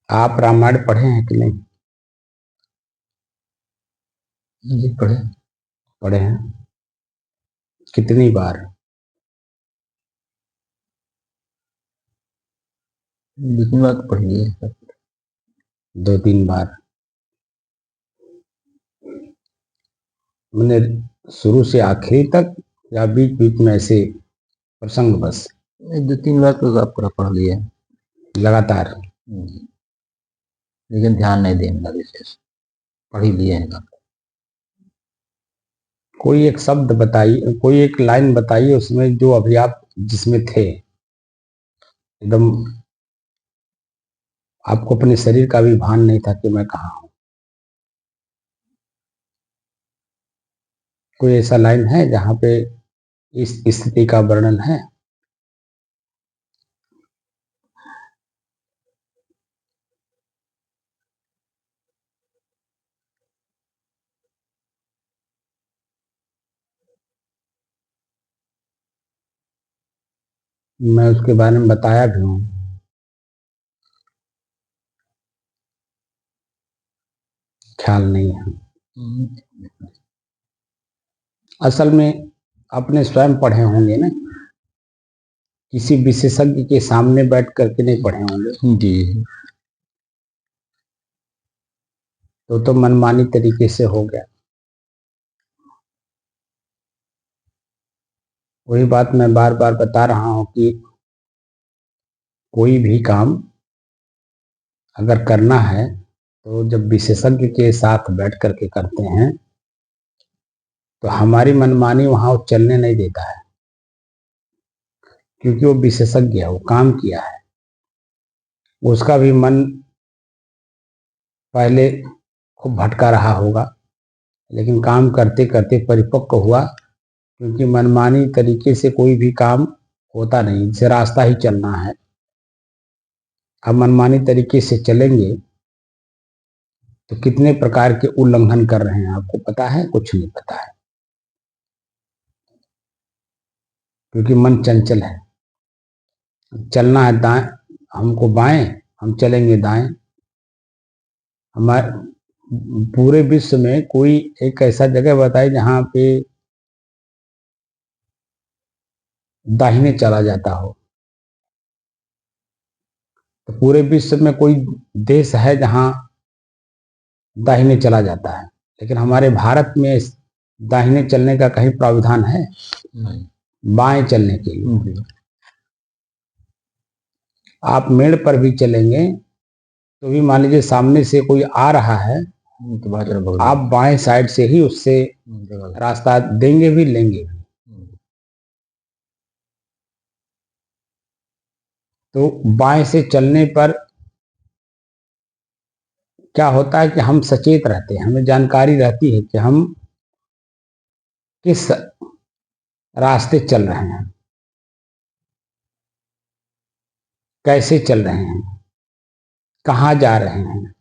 आप रामायण पढ़े हैं कि नहीं? जी पढ़े। पढ़े हैं। कितनी बार? 2-3 बार पढ़ी है। 2-3 बार। मैंने शुरू से आखिरी तक या बीच बीच में ऐसे प्रसंग बस? 2-3 बार तो आप पूरा पढ़ लिया लगातार। लेकिन ध्यान नहीं देंगे विशेष, पढ़ ही लिए हैं। कोई एक शब्द बताइए, कोई एक लाइन बताइए उसमें जो अभी आप जिसमें थे एकदम, आपको अपने शरीर का भी भान नहीं था कि मैं कहाँ हूं। कोई ऐसा लाइन है जहां पे इस स्थिति का वर्णन है? मैं उसके बारे में बताया भी हूं। ख्याल नहीं है। असल में आपने स्वयं पढ़े होंगे ना, किसी विशेषज्ञ के सामने बैठ करके नहीं पढ़े होंगे। जी। तो मनमानी तरीके से हो गया। वही बात मैं बार बार बता रहा हूं कि कोई भी काम अगर करना है तो जब विशेषज्ञ के साथ बैठ करके करते हैं तो हमारी मनमानी वहां वो चलने नहीं देता है, क्योंकि वो विशेषज्ञ है, वो काम किया है। उसका भी मन पहले खूब भटका रहा होगा, लेकिन काम करते करते परिपक्व हुआ, क्योंकि मनमानी तरीके से कोई भी काम होता नहीं, इसे रास्ता ही चलना है। अब मनमानी तरीके से चलेंगे तो कितने प्रकार के उल्लंघन कर रहे हैं आपको पता है? कुछ नहीं पता है, क्योंकि मन चंचल है। चलना है दाएं, हमको बाएं, हम चलेंगे दाएं। हमारे पूरे विश्व में कोई एक ऐसा जगह बताए जहां पे दाहिने चला जाता हो? तो पूरे विश्व में कोई देश है जहां दाहिने चला जाता है? लेकिन हमारे भारत में दाहिने चलने का कहीं प्रावधान है? नहीं। बाएं चलने के लिए। आप मेड़ पर भी चलेंगे तो भी मान लीजिए सामने से कोई आ रहा है तो आप बाएं साइड से ही उससे रास्ता देंगे भी, लेंगे भी। तो बाएं से चलने पर क्या होता है कि हम सचेत रहते हैं, हमें जानकारी रहती है कि हम किस रास्ते चल रहे हैं, कैसे चल रहे हैं, कहाँ जा रहे हैं,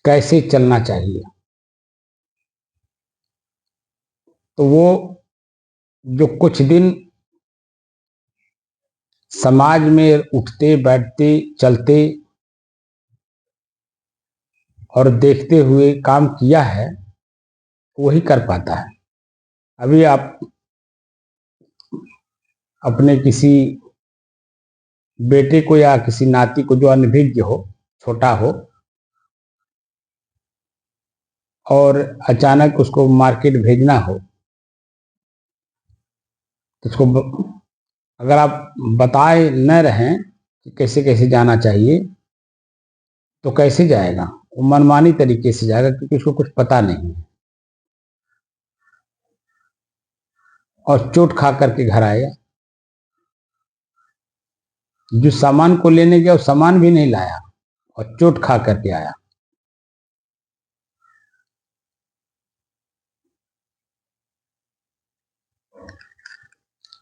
कैसे चलना चाहिए। तो वो जो कुछ दिन समाज में उठते बैठते चलते और देखते हुए काम किया है, वही कर पाता है। अभी आप अपने किसी बेटे को या किसी नाती को जो अनभिज्ञ हो, छोटा हो, और अचानक उसको मार्केट भेजना हो, तो उसको अगर आप बताए न रहें कि कैसे कैसे जाना चाहिए तो कैसे जाएगा? वो मनमानी तरीके से जाएगा, क्योंकि उसको कुछ पता नहीं है, और चोट खा करके घर आएगा। जो सामान को लेने गया वो सामान भी नहीं लाया और चोट खा करके आया।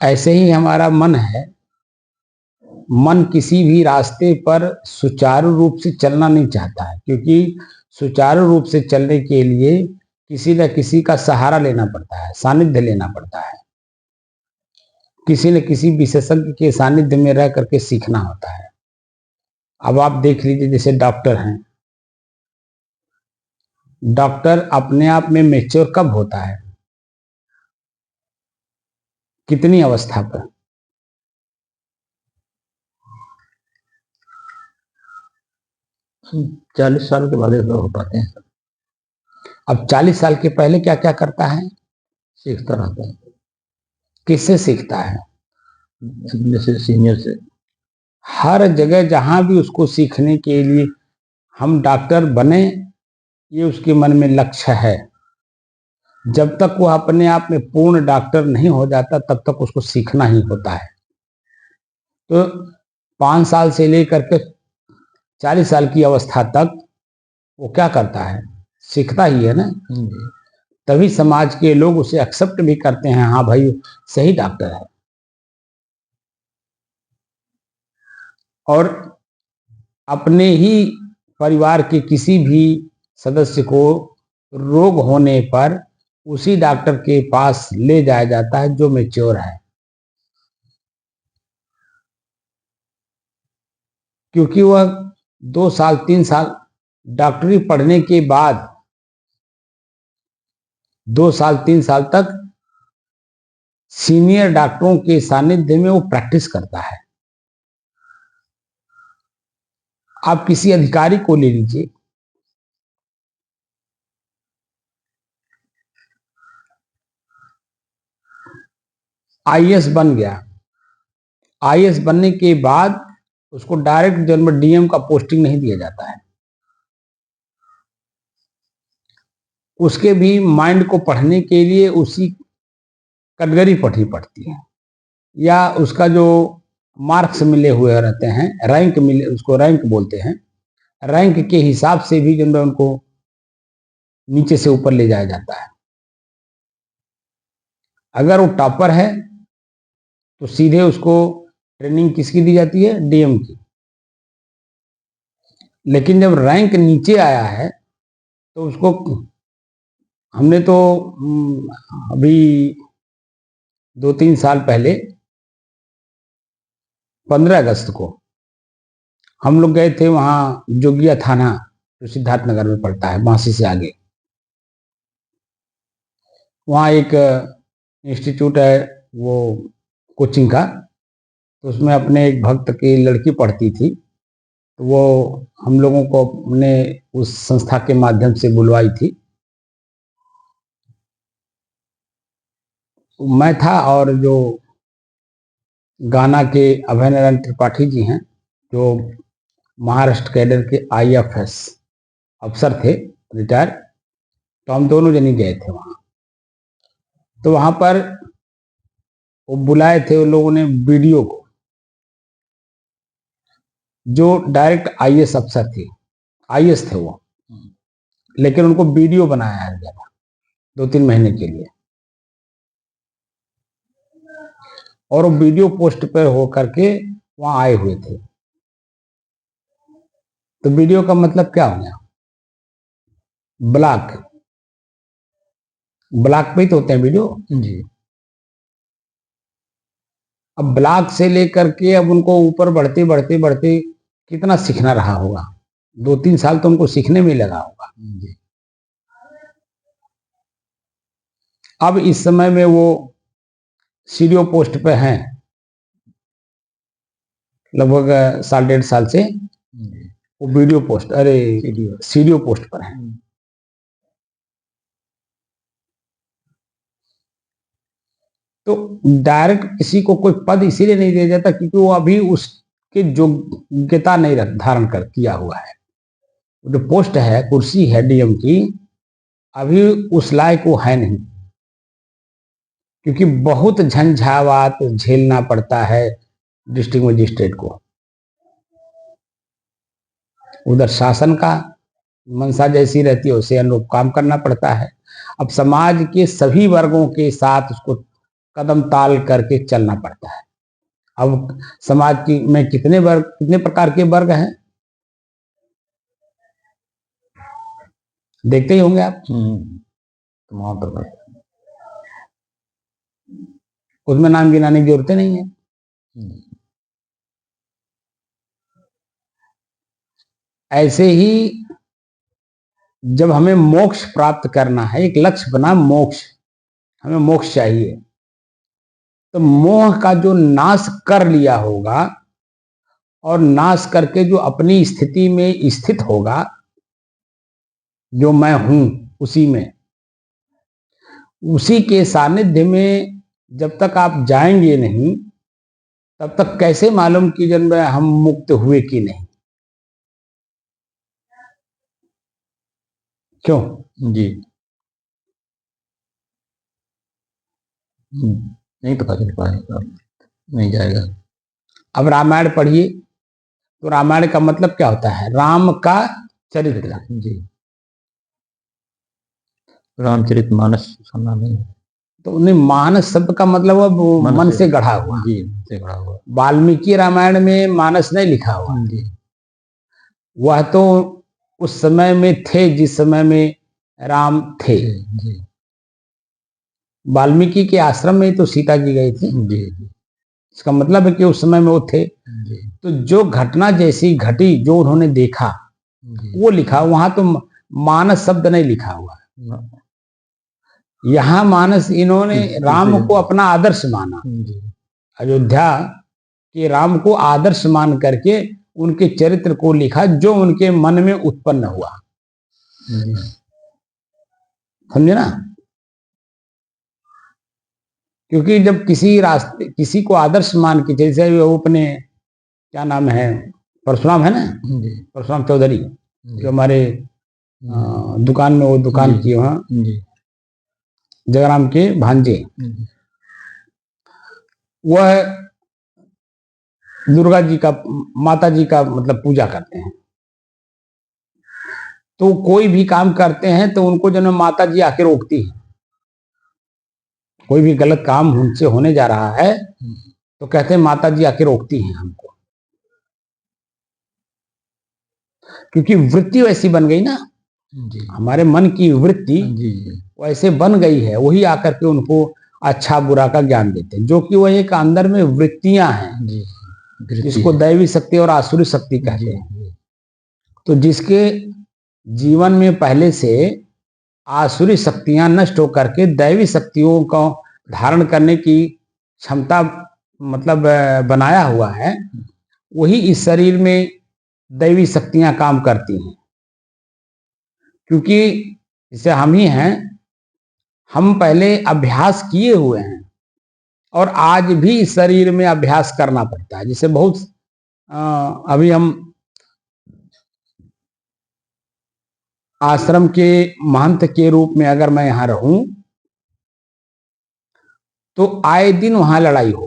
ऐसे ही हमारा मन है। मन किसी भी रास्ते पर सुचारू रूप से चलना नहीं चाहता है, क्योंकि सुचारू रूप से चलने के लिए किसी न किसी का सहारा लेना पड़ता है, सानिध्य लेना पड़ता है, किसी न किसी विशेषज्ञ के सानिध्य में रह करके सीखना होता है। अब आप देख लीजिए, जैसे डॉक्टर हैं, डॉक्टर अपने आप में मैच्योर कब होता है? कितनी अवस्था पर? हम 40 साल के बाद हो पाते हैं। अब 40 साल के पहले क्या क्या करता है? सीखता रहता है। किससे सीखता है? जैसे सीनियर से। हर जगह जहां भी उसको सीखने के लिए हम डॉक्टर बने, ये उसके मन में लक्ष्य है। जब तक वो अपने आप में पूर्ण डॉक्टर नहीं हो जाता तब तक उसको सीखना ही होता है। तो 5 साल से लेकर के 40 साल की अवस्था तक वो क्या करता है, सीखता ही है ना। तभी समाज के लोग उसे एक्सेप्ट भी करते हैं, हाँ भाई सही डॉक्टर है। और अपने ही परिवार के किसी भी सदस्य को रोग होने पर उसी डॉक्टर के पास ले जाया जाता है जो मैच्योर है, क्योंकि वह 2 साल 3 साल डॉक्टरी पढ़ने के बाद 2 साल 3 साल तक सीनियर डॉक्टरों के सानिध्य में वो प्रैक्टिस करता है। आप किसी अधिकारी को ले लीजिए, आईएएस बन गया, आईएएस बनने के बाद उसको डायरेक्ट जनरल डीएम का पोस्टिंग नहीं दिया जाता है। उसके भी माइंड को पढ़ने के लिए उसी कैटेगरी पढ़नी पड़ती है, या उसका जो मार्क्स मिले हुए रहते हैं, रैंक मिले, उसको रैंक बोलते हैं, रैंक के हिसाब से भी जनरल उनको नीचे से ऊपर ले जाया जाता है। अगर वो टॉपर है तो सीधे उसको ट्रेनिंग किसकी दी जाती है, डीएम की। लेकिन जब रैंक नीचे आया है तो उसको, हमने तो अभी 2-3 साल पहले 15 अगस्त को हम लोग गए थे वहां जोगिया थाना, जो सिद्धार्थ नगर में पड़ता है, बांसी से आगे। वहाँ एक इंस्टीट्यूट है वो कोचिंग का, तो उसमें अपने एक भक्त की लड़की पढ़ती थी, तो वो हम लोगों को अपने उस संस्था के माध्यम से बुलवाई थी। मैं था और जो गाना के अभय नारायण त्रिपाठी जी हैं, जो महाराष्ट्र कैडर के आईएफएस अफसर थे, रिटायर, तो हम दोनों जने गए थे वहां। तो वहां पर वो बुलाए थे उन लोगों ने वीडियो को, जो डायरेक्ट आईएएस अफसर थे, आईएएस थे वो, लेकिन उनको वीडियो बनाया गया था 2-3 महीने के लिए, और वो वीडियो पोस्ट पर हो करके वहां आए हुए थे। तो वीडियो का मतलब क्या हो गया, ब्लॉक, ब्लॉक पे ही तो होते हैं वीडियो जी। अब ब्लॉक से लेकर के अब उनको ऊपर बढ़ते बढ़ते बढ़ते कितना सीखना रहा होगा, 2-3 साल तो उनको सीखने में लगा होगा जी। अब इस समय में वो सीडीओ पोस्ट पे हैं, लगभग 1.5 साल से वो वीडियो पोस्ट, अरे सीडीओ पोस्ट पर हैं। तो डायरेक्ट किसी को कोई पद इसीलिए नहीं दिया जाता क्योंकि वो अभी उसके योग्यता नहीं धारण कर किया हुआ है। जो पोस्ट है, कुर्सी है डीएम की, अभी उस लायक वो है नहीं, क्योंकि बहुत झंझावात झेलना पड़ता है डिस्ट्रिक्ट मजिस्ट्रेट को। उधर शासन का मंशा जैसी रहती है उसे अनुरूप काम करना पड़ता है। अब समाज के सभी वर्गों के साथ उसको कदम ताल करके चलना पड़ता है। अब समाज की में कितने वर्ग, कितने प्रकार के वर्ग हैं, देखते ही होंगे आप। तमाम प्रकार, उसमें नाम गिनाने की जरूरत नहीं है। ऐसे ही जब हमें मोक्ष प्राप्त करना है, एक लक्ष्य बना मोक्ष, हमें मोक्ष चाहिए, तो मोह का जो नाश कर लिया होगा और नाश करके जो अपनी स्थिति में स्थित होगा, जो मैं हूं उसी में, उसी के सानिध्य में जब तक आप जाएंगे नहीं तब तक कैसे मालूम कि जन्म में हम मुक्त हुए कि नहीं? क्यों? जी। नहीं पता चल पाएगा, नहीं जाएगा। अब रामायण पढ़िए, तो रामायण का मतलब क्या होता है? राम का चरित्र। जी। रामचरित मानस सुनना नहीं। तो उन्हें मानस शब्द का मतलब वो मन से गढ़ा हुआ। जी, से गढ़ा हुआ। वाल्मीकि रामायण में मानस नहीं लिखा हुआ। जी। वह तो उस समय में थे जिस समय में राम थे। जी। वाल्मीकि के आश्रम में तो सीता जी गई थी। जी। इसका मतलब है कि उस समय में वो थे। जी। तो जो घटना जैसी घटी, जो उन्होंने देखा, वो लिखा। वहां तो मानस शब्द नहीं लिखा हुआ। यहाँ मानस, इन्होंने राम को अपना आदर्श माना। अयोध्या के राम को आदर्श मान करके उनके चरित्र को लिखा, जो उनके मन में उत्पन्न हुआ। समझे ना? क्योंकि जब किसी रास्ते, किसी को आदर्श मान के, जैसे वो अपने, क्या नाम है, परशुराम है ना, परशुराम चौधरी, जो हमारे दुकान में वो दुकान की वहाँ जगराम के भांजे, वह दुर्गा जी का, माता जी का मतलब पूजा करते हैं। तो कोई भी काम करते हैं तो उनको जो माता जी आके रोकती है। कोई भी गलत काम उनसे होने जा रहा है तो कहते हैं माता जी आके रोकती हैं हमको, क्योंकि वृत्ति वैसी बन गई ना। हमारे मन की वृत्ति वैसे बन गई है। वही आकर के उनको अच्छा बुरा का ज्ञान देते हैं, जो कि वह एक अंदर में वृत्तियां हैं, जिसको दैवी शक्ति और आसुरी शक्ति कहते हैं। तो जिसके जीवन में पहले से आसुरी शक्तियां नष्ट होकर के दैवी शक्तियों को धारण करने की क्षमता मतलब बनाया हुआ है, वही इस शरीर में दैवी शक्तियां काम करती हैं। क्योंकि जैसे हम ही हैं, हम पहले अभ्यास किए हुए हैं और आज भी इस शरीर में अभ्यास करना पड़ता है। जैसे बहुत अभी हम आश्रम के महंत के रूप में अगर मैं यहां रहूं तो आए दिन वहां लड़ाई हो,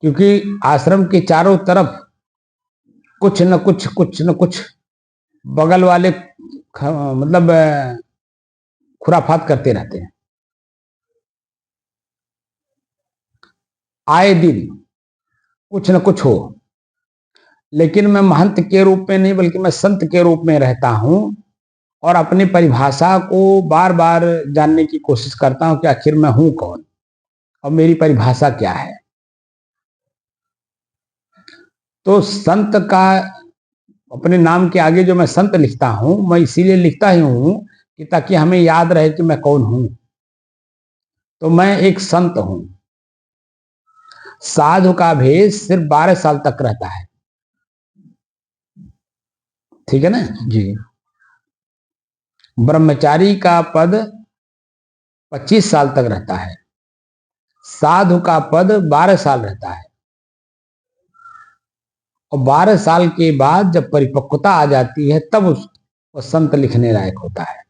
क्योंकि आश्रम के चारों तरफ कुछ न कुछ बगल वाले मतलब खुराफात करते रहते हैं। आए दिन कुछ न कुछ हो, लेकिन मैं महंत के रूप में नहीं बल्कि मैं संत के रूप में रहता हूं और अपनी परिभाषा को बार बार जानने की कोशिश करता हूं कि आखिर मैं हूं कौन और मेरी परिभाषा क्या है। तो संत का, अपने नाम के आगे जो मैं संत लिखता हूं, मैं इसीलिए लिखता ही हूं कि ताकि हमें याद रहे कि मैं कौन हूं। तो मैं एक संत हूं। साधु का भेष सिर्फ 12 साल तक रहता है, ठीक है ना जी। ब्रह्मचारी का पद 25 साल तक रहता है, साधु का पद 12 साल रहता है। और 12 साल के बाद जब परिपक्वता आ जाती है तब वो संत लिखने लायक होता है।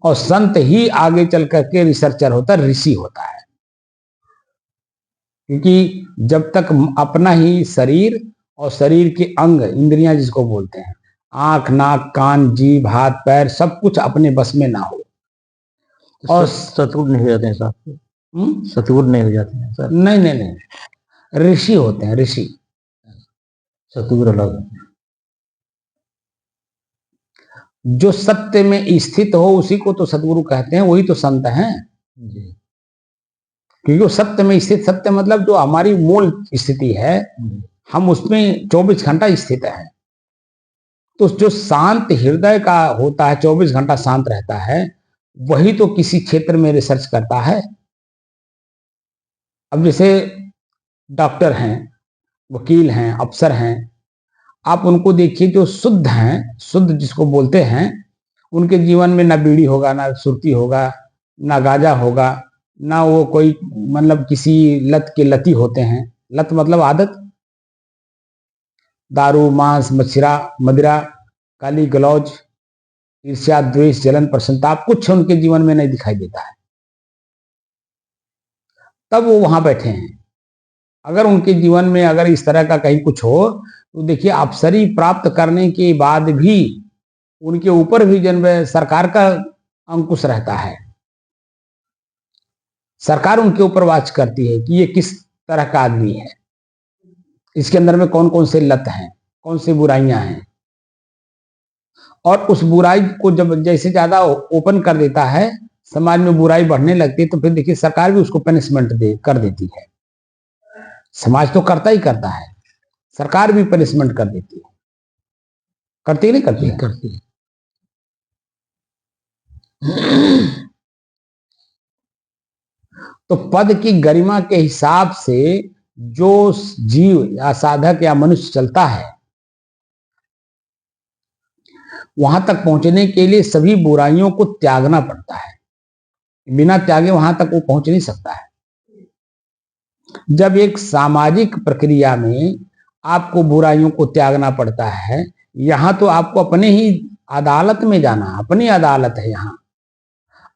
और संत ही आगे चल करके रिसर्चर होता है, ऋषि होता है। क्योंकि जब तक अपना ही शरीर और शरीर के अंग, इंद्रियां जिसको बोलते हैं, आंख, नाक, कान, जीभ, हाथ, पैर, सब कुछ अपने बस में ना हो और सतुर नहीं हो जाते हैं साहब। सतुर नहीं हो जाते हैं सर? नहीं नहीं नहीं, ऋषि होते हैं, ऋषि। सतुर अलग। जो सत्य में स्थित हो उसी को तो सतगुरु कहते हैं, वही तो संत हैं। क्योंकि वो सत्य में स्थित, सत्य मतलब जो हमारी मूल स्थिति है, हम उसमें 24 घंटा स्थित है। तो जो शांत हृदय का होता है, 24 घंटा शांत रहता है, वही तो किसी क्षेत्र में रिसर्च करता है। अब जैसे डॉक्टर हैं, वकील हैं, अफसर हैं, आप उनको देखिए, जो शुद्ध हैं, शुद्ध जिसको बोलते हैं, उनके जीवन में ना बीड़ी होगा, ना सुरती होगा, ना गाजा होगा, ना वो कोई मतलब किसी लत के लती होते हैं। लत मतलब आदत, दारू, मांस, मदिरा, गाली गलौज, ईर्ष्या, द्वेष, जलन, प्रसन्नता, कुछ उनके जीवन में नहीं दिखाई देता है, तब वो वहां बैठे हैं। अगर उनके जीवन में अगर इस तरह का कहीं कुछ हो तो देखिए, अफसरी प्राप्त करने के बाद भी उनके ऊपर भी जन सरकार का अंकुश रहता है। सरकार उनके ऊपर वाच करती है कि ये किस तरह का आदमी है, इसके अंदर में कौन कौन से लत हैं, कौन सी बुराइयां हैं। और उस बुराई को जब जैसे ज्यादा ओपन कर देता है, समाज में बुराई बढ़ने लगती है, तो फिर देखिए सरकार भी उसको पनिशमेंट कर देती है। समाज तो करता ही करता है, सरकार भी पनिशमेंट कर देती है। करती नहीं करती है? करती है। तो पद की गरिमा के हिसाब से जो जीव या साधक या मनुष्य चलता है, वहां तक पहुंचने के लिए सभी बुराइयों को त्यागना पड़ता है। बिना त्यागे वहां तक वो पहुंच नहीं सकता है। जब एक सामाजिक प्रक्रिया में आपको बुराइयों को त्यागना पड़ता है, यहां तो आपको अपने ही अदालत में जाना, अपनी अदालत है यहां,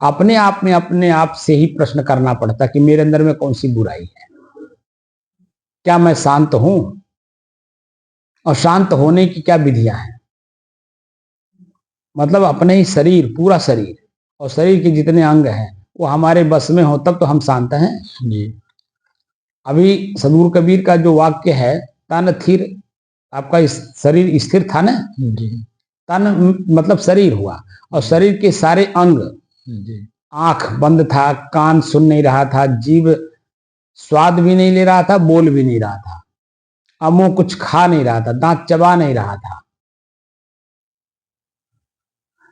अपने आप में अपने आप से ही प्रश्न करना पड़ता कि मेरे अंदर में कौन सी बुराई है, क्या मैं शांत हूं, और शांत होने की क्या विधियां हैं। मतलब अपने ही शरीर, पूरा शरीर और शरीर के जितने अंग हैं वो हमारे बस में हो, तब तो हम शांत हैं जी। अभी सदगुरु कबीर का जो वाक्य है, तन थिर, आपका इस शरीर स्थिर था ना, जी। तन मतलब शरीर हुआ, और शरीर के सारे अंग, जी। आंख बंद था, कान सुन नहीं रहा था, जीव स्वाद भी नहीं ले रहा था, बोल भी नहीं रहा था, अब मुंह कुछ खा नहीं रहा था, दांत चबा नहीं रहा था,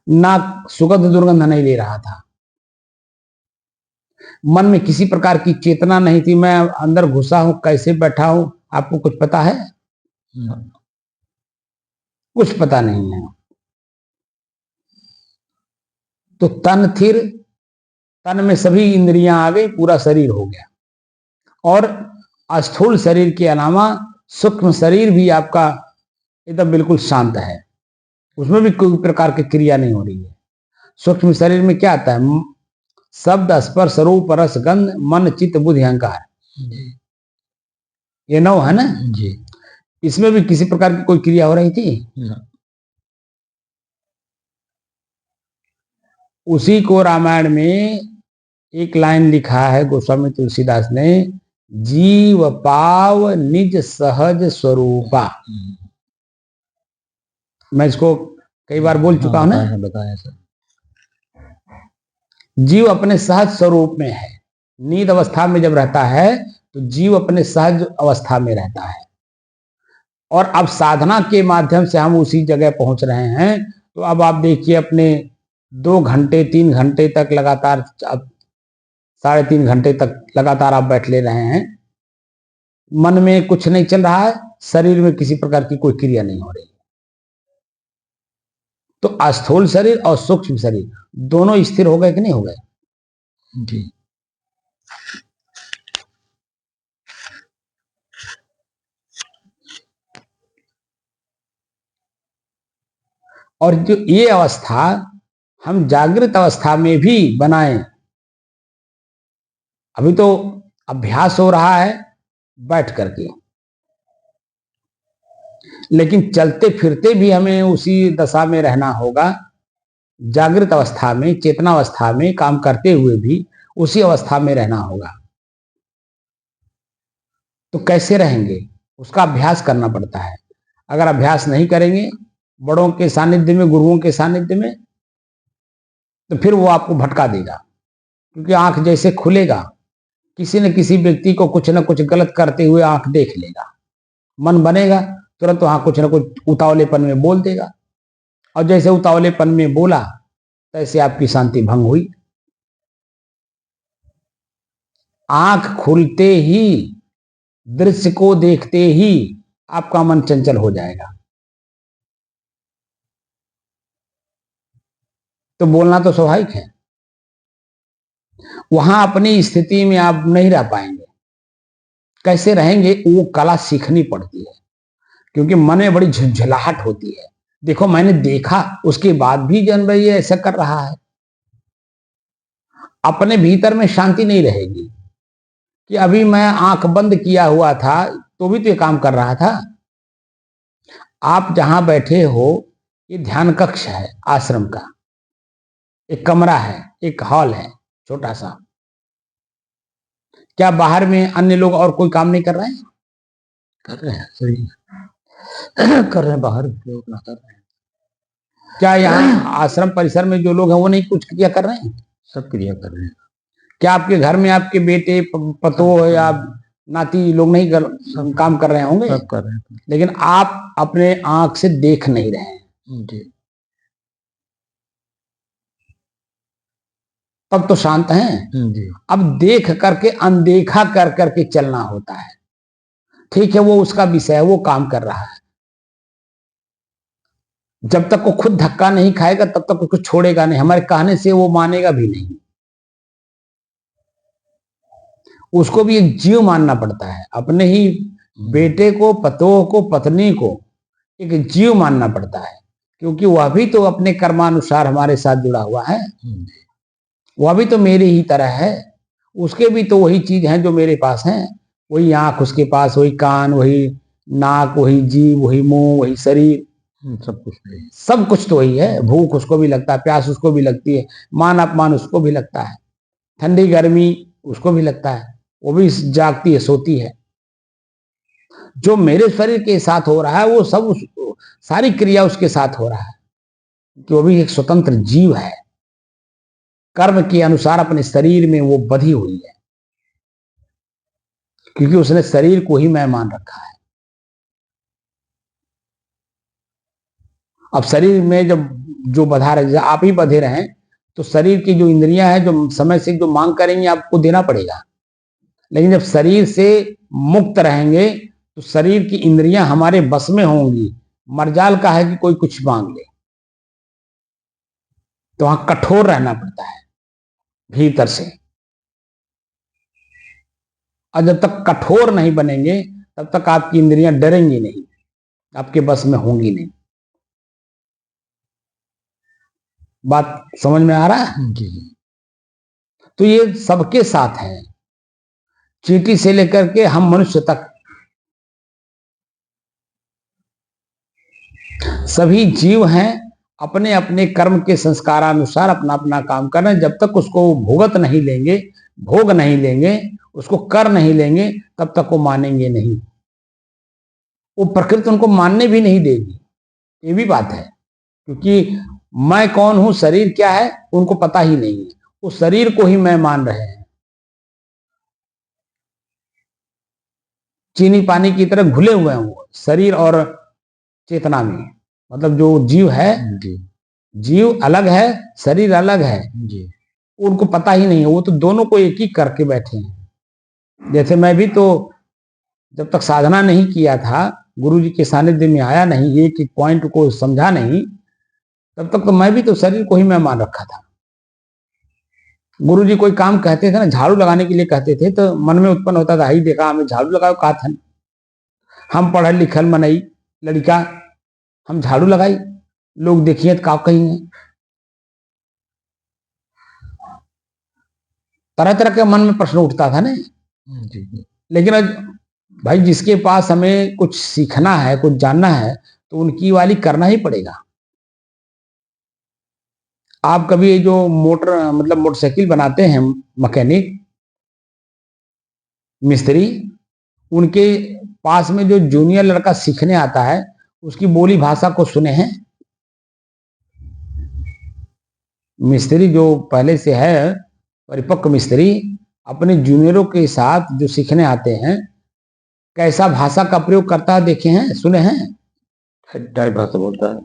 नाक सुगंध दुर्गंध नहीं ले रहा था, मन में किसी प्रकार की चेतना नहीं थी, मैं अंदर घुसा हूं, कैसे बैठा हूं, आपको कुछ पता है? कुछ पता नहीं है। तो तन थिर, तन में सभी इंद्रियां आ गई, पूरा शरीर हो गया, और स्थूल शरीर के अलावा सूक्ष्म शरीर भी आपका एकदम बिल्कुल शांत है, उसमें भी कोई प्रकार की क्रिया नहीं हो रही है। सूक्ष्म शरीर में क्या आता है? शब्द, स्पर्श, रूप, रस, गंध, मन, चित्त, बुद्धि, अहंकार, ये 9 है ना जी। इसमें भी किसी प्रकार की कोई क्रिया हो रही थी? उसी को रामायण में एक लाइन लिखा है गोस्वामी तुलसीदास ने, जीव पाव निज सहज स्वरूपा। मैं इसको कई बार बोल चुका हूं ना, बताया सर। जीव अपने सहज स्वरूप में है। नींद अवस्था में जब रहता है तो जीव अपने सहज अवस्था में रहता है, और अब साधना के माध्यम से हम उसी जगह पहुंच रहे हैं। तो अब आप देखिए, अपने 2 घंटे 3 घंटे तक लगातार, अब 3.5 घंटे तक लगातार आप बैठ ले रहे हैं, मन में कुछ नहीं चल रहा है, शरीर में किसी प्रकार की कोई क्रिया नहीं हो रही। तो स्थूल शरीर और सूक्ष्म शरीर दोनों स्थिर हो गए कि नहीं हो गए? जी। और जो ये अवस्था हम जागृत अवस्था में भी बनाएं, अभी तो अभ्यास हो रहा है बैठ करके, लेकिन चलते फिरते भी हमें उसी दशा में रहना होगा। जागृत अवस्था में, चेतना अवस्था में काम करते हुए भी उसी अवस्था में रहना होगा। तो कैसे रहेंगे? उसका अभ्यास करना पड़ता है। अगर अभ्यास नहीं करेंगे बड़ों के सानिध्य में, गुरुओं के सानिध्य में, तो फिर वो आपको भटका देगा। क्योंकि आंख जैसे खुलेगा, किसी न किसी व्यक्ति को कुछ न कुछ गलत करते हुए आंख देख लेगा, मन बनेगा, तुरंत वहां कुछ न कुछ उतावलेपन में बोल देगा, और जैसे उतावलेपन में बोला तैसे आपकी शांति भंग हुई। आंख खुलते ही, दृश्य को देखते ही आपका मन चंचल हो जाएगा। तो बोलना तो स्वाभाविक है, वहां अपनी स्थिति में आप नहीं रह पाएंगे। कैसे रहेंगे, वो कला सीखनी पड़ती है, क्योंकि मन में बड़ी झुंझलाहट होती है। देखो मैंने देखा, उसके बाद भी जन भाई ये ऐसा कर रहा है, अपने भीतर में शांति नहीं रहेगी कि अभी मैं आंख बंद किया हुआ था तो भी तो ये काम कर रहा था। आप जहां बैठे हो, ये ध्यान कक्ष है आश्रम का, एक कमरा है, एक हॉल है छोटा सा। क्या बाहर में अन्य लोग और कोई काम नहीं कर रहे हैं? कर रहे हैं, सही कर रहे हैं, बाहर भी लोग ना कर रहे हैं। क्या यहाँ आश्रम परिसर में जो लोग हैं वो नहीं कुछ क्रिया कर रहे हैं? सब क्रिया कर रहे हैं। क्या आपके घर में आपके बेटे पतोह या नाती लोग नहीं काम कर रहे होंगे? सब कर रहे हैं, लेकिन आप अपने आंख से देख नहीं रहे हैं। जी। तब तो शांत हैं। जी। अब देख करके अनदेखा कर करके चलना होता है। ठीक है, वो उसका विषय है, वो काम कर रहा है। जब तक वो खुद धक्का नहीं खाएगा तब तक उसको छोड़ेगा नहीं, हमारे कहने से वो मानेगा भी नहीं। उसको भी एक जीव मानना पड़ता है, अपने ही बेटे को, पतोह को, पत्नी को एक जीव मानना पड़ता है, क्योंकि वह भी तो अपने कर्मानुसार हमारे साथ जुड़ा हुआ है। वह भी तो मेरे ही तरह है, उसके भी तो वही चीज है जो मेरे पास है। वही आंख उसके पास, वही कान, वही नाक, वही जीभ, वही मुंह, वही शरीर, सब कुछ तो वही है। भूख उसको भी लगता है, प्यास उसको भी लगती है, मान अपमान उसको भी लगता है, ठंडी गर्मी उसको भी लगता है, वो भी जागती है, सोती है। जो मेरे शरीर के साथ हो रहा है वो सब सारी क्रिया उसके साथ हो रहा है, कि वो भी एक स्वतंत्र जीव है, कर्म के अनुसार अपने शरीर में वो बधी हुई है, क्योंकि उसने शरीर को ही मैं मान रखा है। अब शरीर में जब जो बधा रहे, आप ही बधे रहे, तो शरीर की जो इंद्रियां हैं जो समय से जो मांग करेंगे आपको देना पड़ेगा। लेकिन जब शरीर से मुक्त रहेंगे तो शरीर की इंद्रियां हमारे बस में होंगी। मर्जाल का है कि कोई कुछ मांग ले, तो वहां कठोर रहना पड़ता है भीतर से। और जब तक कठोर नहीं बनेंगे तब तक आपकी इंद्रियां डरेंगी नहीं, आपके बस में होंगी नहीं। बात समझ में आ रहा है? तो ये सबके साथ है, चींटी से लेकर के हम मनुष्य तक सभी जीव हैं, अपने अपने कर्म के संस्कारानुसार अपना अपना काम कर रहे हैं। जब तक उसको भुगत नहीं लेंगे, भोग नहीं लेंगे, उसको कर नहीं लेंगे, तब तक वो मानेंगे नहीं। वो प्रकृति उनको मानने भी नहीं देगी, ये भी बात है। क्योंकि मैं कौन हूं, शरीर क्या है, उनको पता ही नहीं है। वो शरीर को ही मैं मान रहे हैं, चीनी पानी की तरह घुले हुए हैं वो शरीर और चेतना में। मतलब जो जीव है, जीव अलग है, शरीर अलग है जी। उनको पता ही नहीं है, वो तो दोनों को एक ही करके बैठे हैं। जैसे मैं भी तो जब तक साधना नहीं किया था, गुरु जी के सानिध्य में आया नहीं, एक एक पॉइंट को समझा नहीं, तब तक तो मैं भी तो शरीर को ही मैं मान रखा था। गुरु जी कोई काम कहते थे ना, झाड़ू लगाने के लिए कहते थे, तो मन में उत्पन्न होता था, ही देखा हमें झाड़ू लगाओ कहा था। हम पढ़ल लिखल मनई लड़का, हम झाड़ू लगाई, लोग देखिए तो का कहेंगे। तरह तरह के मन में प्रश्न उठता था ना। लेकिन आज भाई जिसके पास हमें कुछ सीखना है, कुछ जानना है, तो उनकी वाली करना ही पड़ेगा। आप कभी जो मोटर मतलब मोटरसाइकिल बनाते हैं मैकेनिक मिस्त्री, उनके पास में जो जूनियर लड़का सीखने आता है, उसकी बोली भाषा को सुने हैं? मिस्त्री जो पहले से है परिपक्व मिस्त्री, अपने जूनियरों के साथ जो सीखने आते हैं, कैसा भाषा का प्रयोग करता है देखे हैं, सुने हैं? टाइट भाषा बोलता है।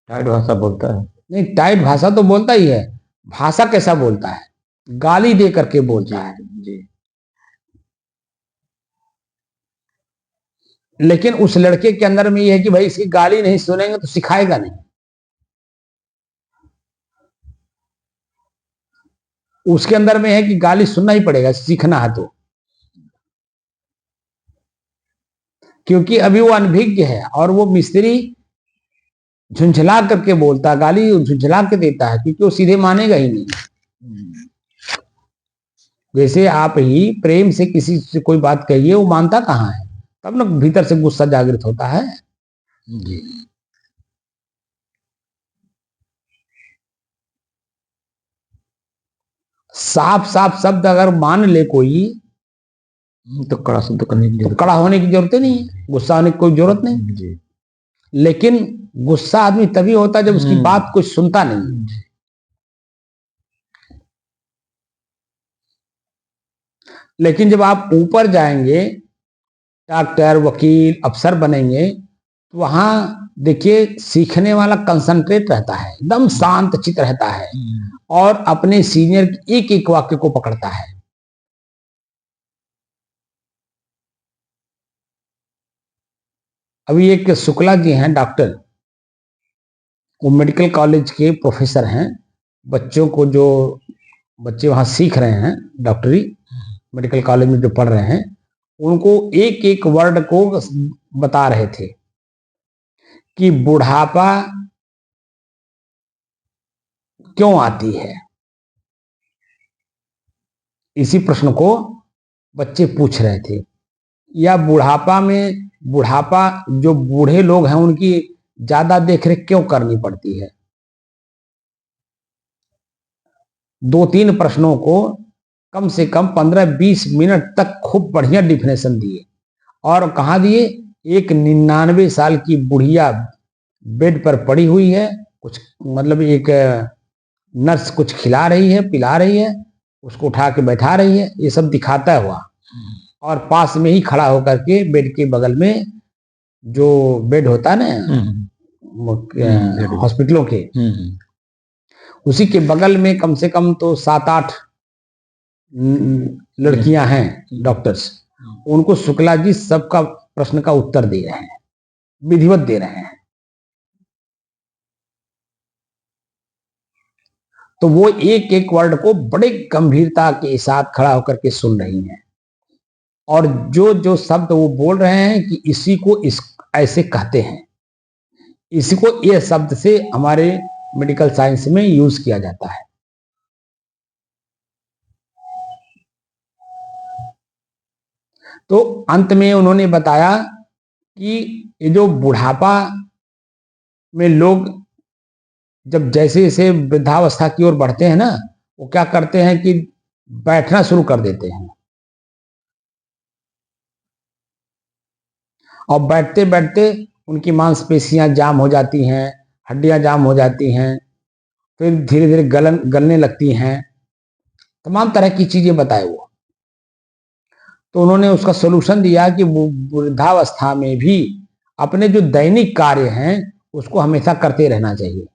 टाइट भाषा बोलता है। नहीं, टाइट भाषा तो बोलता ही है, भाषा कैसा बोलता है? गाली दे करके बोलता है जी। लेकिन उस लड़के के अंदर में यह है कि भाई इसकी गाली नहीं सुनेंगे तो सिखाएगा नहीं। उसके अंदर में है कि गाली सुनना ही पड़ेगा, सीखना है तो, क्योंकि अभी वो अनभिज्ञ है और वो मिस्त्री झुंझला करके बोलता, गाली झुंझला के देता है, क्योंकि वो सीधे मानेगा ही नहीं। जैसे आप ही प्रेम से किसी से कोई बात कहिए, वो मानता कहाँ है, तब ना भीतर से गुस्सा जागृत होता है। जी। साफ साफ शब्द अगर मान ले कोई तो कड़ा शब्द करने की कड़ा होने की जरूरत नहीं है, गुस्सा होने की कोई जरूरत नहीं जी। लेकिन गुस्सा आदमी तभी होता है जब उसकी बात कोई सुनता नहीं। लेकिन जब आप ऊपर जाएंगे, डॉक्टर, वकील, अफसर बनेंगे, तो वहां देखिए सीखने वाला कंसंट्रेट रहता है, एकदम शांत चित्त रहता है और अपने सीनियर के एक एक वाक्य को पकड़ता है। अभी एक शुक्ला जी हैं डॉक्टर, वो मेडिकल कॉलेज के प्रोफेसर हैं। बच्चों को, जो बच्चे वहां सीख रहे हैं डॉक्टरी, मेडिकल कॉलेज में जो पढ़ रहे हैं, उनको एक एक वर्ड को बता रहे थे कि बुढ़ापा क्यों आती है। इसी प्रश्न को बच्चे पूछ रहे थे, या बुढ़ापा जो बूढ़े लोग हैं उनकी ज्यादा देखरेख क्यों करनी पड़ती है। 2-3 प्रश्नों को कम से कम 15-20 मिनट तक खूब बढ़िया डिफिनेशन दिए। और कहाँ दिए? एक 99 साल की बुढ़िया बेड पर पड़ी हुई है, कुछ मतलब एक नर्स कुछ खिला रही है, पिला रही है, उसको उठा के बैठा रही है, ये सब दिखाता हुआ, और पास में ही खड़ा होकर के बेड के बगल में जो बेड होता है ना हॉस्पिटलों के, उसी के बगल में कम से कम तो 7-8 लड़कियां हैं डॉक्टर्स, उनको शुक्ला जी सबका प्रश्न का उत्तर दे रहे हैं, विधिवत दे रहे हैं। तो वो एक एक वर्ड को बड़े गंभीरता के साथ खड़ा होकर के सुन रही हैं, और जो जो शब्द वो बोल रहे हैं कि इसी को ऐसे कहते हैं, इसी को ये शब्द से हमारे मेडिकल साइंस में यूज किया जाता है। तो अंत में उन्होंने बताया कि ये जो बुढ़ापा में लोग जब जैसे जैसे वृद्धावस्था की ओर बढ़ते हैं ना, वो क्या करते हैं कि बैठना शुरू कर देते हैं, और बैठते बैठते उनकी मांसपेशियां जाम हो जाती हैं, हड्डियां जाम हो जाती हैं, फिर धीरे धीरे गलने लगती हैं, तमाम तरह की चीजें बताए वो। तो उन्होंने उसका सोल्यूशन दिया कि वृद्धावस्था में भी अपने जो दैनिक कार्य हैं उसको हमेशा करते रहना चाहिए,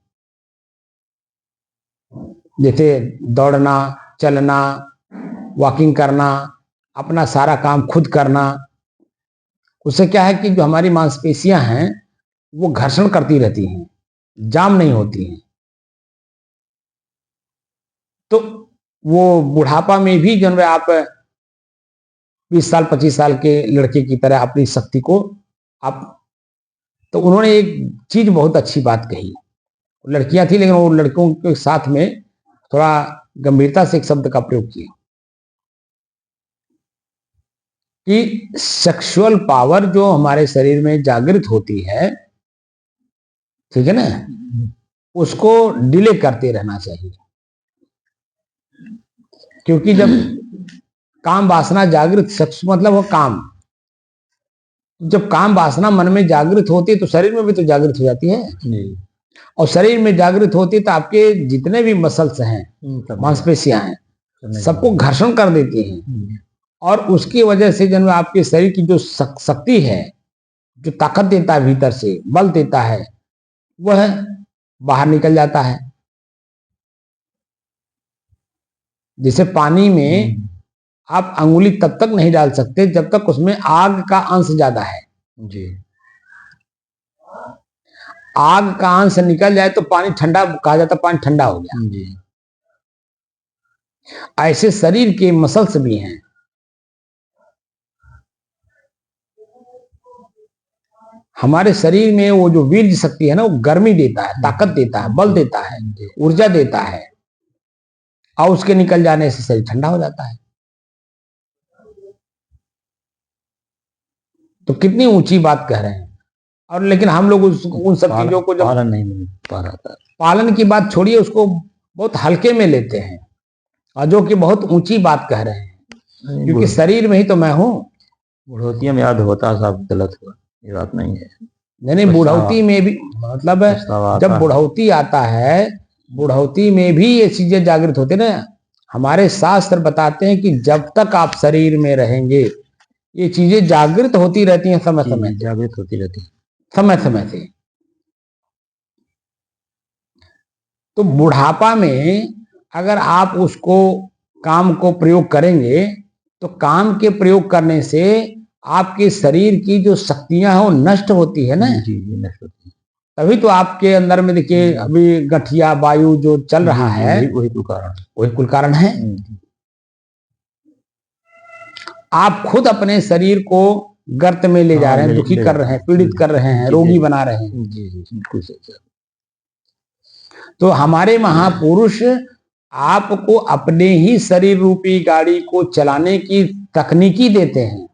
जैसे दौड़ना, चलना, वॉकिंग करना, अपना सारा काम खुद करना। उससे क्या है कि जो हमारी मांसपेशियां हैं वो घर्षण करती रहती हैं, जाम नहीं होती हैं। तो वो बुढ़ापा में भी जो है आप 20 साल 25 साल के लड़के की तरह अपनी शक्ति को आप। तो उन्होंने एक चीज बहुत अच्छी बात कही, लड़कियां थी लेकिन वो लड़कों के साथ में थोड़ा गंभीरता से एक शब्द का प्रयोग किया कि सेक्सुअल पावर जो हमारे शरीर में जागृत होती है, ठीक है ना, उसको डिले करते रहना चाहिए। क्योंकि जब काम वासना जागृत, सेक्स मतलब वो काम, जब काम वासना मन में जागृत होती है तो शरीर में भी तो जागृत हो जाती है, और शरीर में जागृत होती है तो आपके जितने भी मसल्स हैं, मांसपेशियां हैं, सबको घर्षण कर देती हैं, और उसकी वजह से जब आपके शरीर की जो शक्ति है, जो ताकत देता है, भीतर से बल देता है, वह बाहर निकल जाता है। जैसे पानी में आप अंगुली तब तक नहीं डाल सकते जब तक उसमें आग का अंश ज्यादा है जी। आग का अंश निकल जाए तो पानी ठंडा कहा जाता, पानी ठंडा हो गया जी। ऐसे शरीर के मसल्स भी हैं। हमारे शरीर में वो जो वीर्य शक्ति है ना, वो गर्मी देता है, ताकत देता है, बल देता है, ऊर्जा देता है, और उसके निकल जाने से शरीर ठंडा हो जाता है। तो कितनी ऊंची बात कह रहे हैं। और लेकिन हम लोग उन सब चीजों को जब पालन नहीं मिल पा रहा था, पालन की बात छोड़िए, उसको बहुत हल्के में लेते हैं, और जो कि बहुत ऊंची बात कह रहे हैं, क्योंकि शरीर में ही तो मैं हूं। बुढ़ौती में याद होता साहब, गलत हुआ, ये बात नहीं है। नहीं, बुढ़ौती में भी मतलब जब बुढ़ौती आता है, बुढ़ौती में भी ये चीजें जागृत होती ना। हमारे शास्त्र बताते हैं कि जब तक आप शरीर में रहेंगे ये चीजें जागृत होती रहती हैं, समय समय जागृत होती रहती है, समय समय से। तो बुढ़ापा में अगर आप उसको काम को प्रयोग करेंगे, तो काम के प्रयोग करने से आपके शरीर की जो शक्तियां हैं वो नष्ट होती है ना। जी नष्ट होती है। तभी तो आपके अंदर में देखिए अभी गठिया वायु जो चल रहा है, वही कुल कारण, वही कुल कारण है। आप खुद अपने शरीर को गर्त में ले जा रहे हैं, दुखी कर रहे हैं, पीड़ित कर रहे हैं, रोगी बना रहे हैं। जी बिल्कुल सही। तो हमारे महापुरुष आपको अपने ही शरीर रूपी गाड़ी को चलाने की तकनीकी देते हैं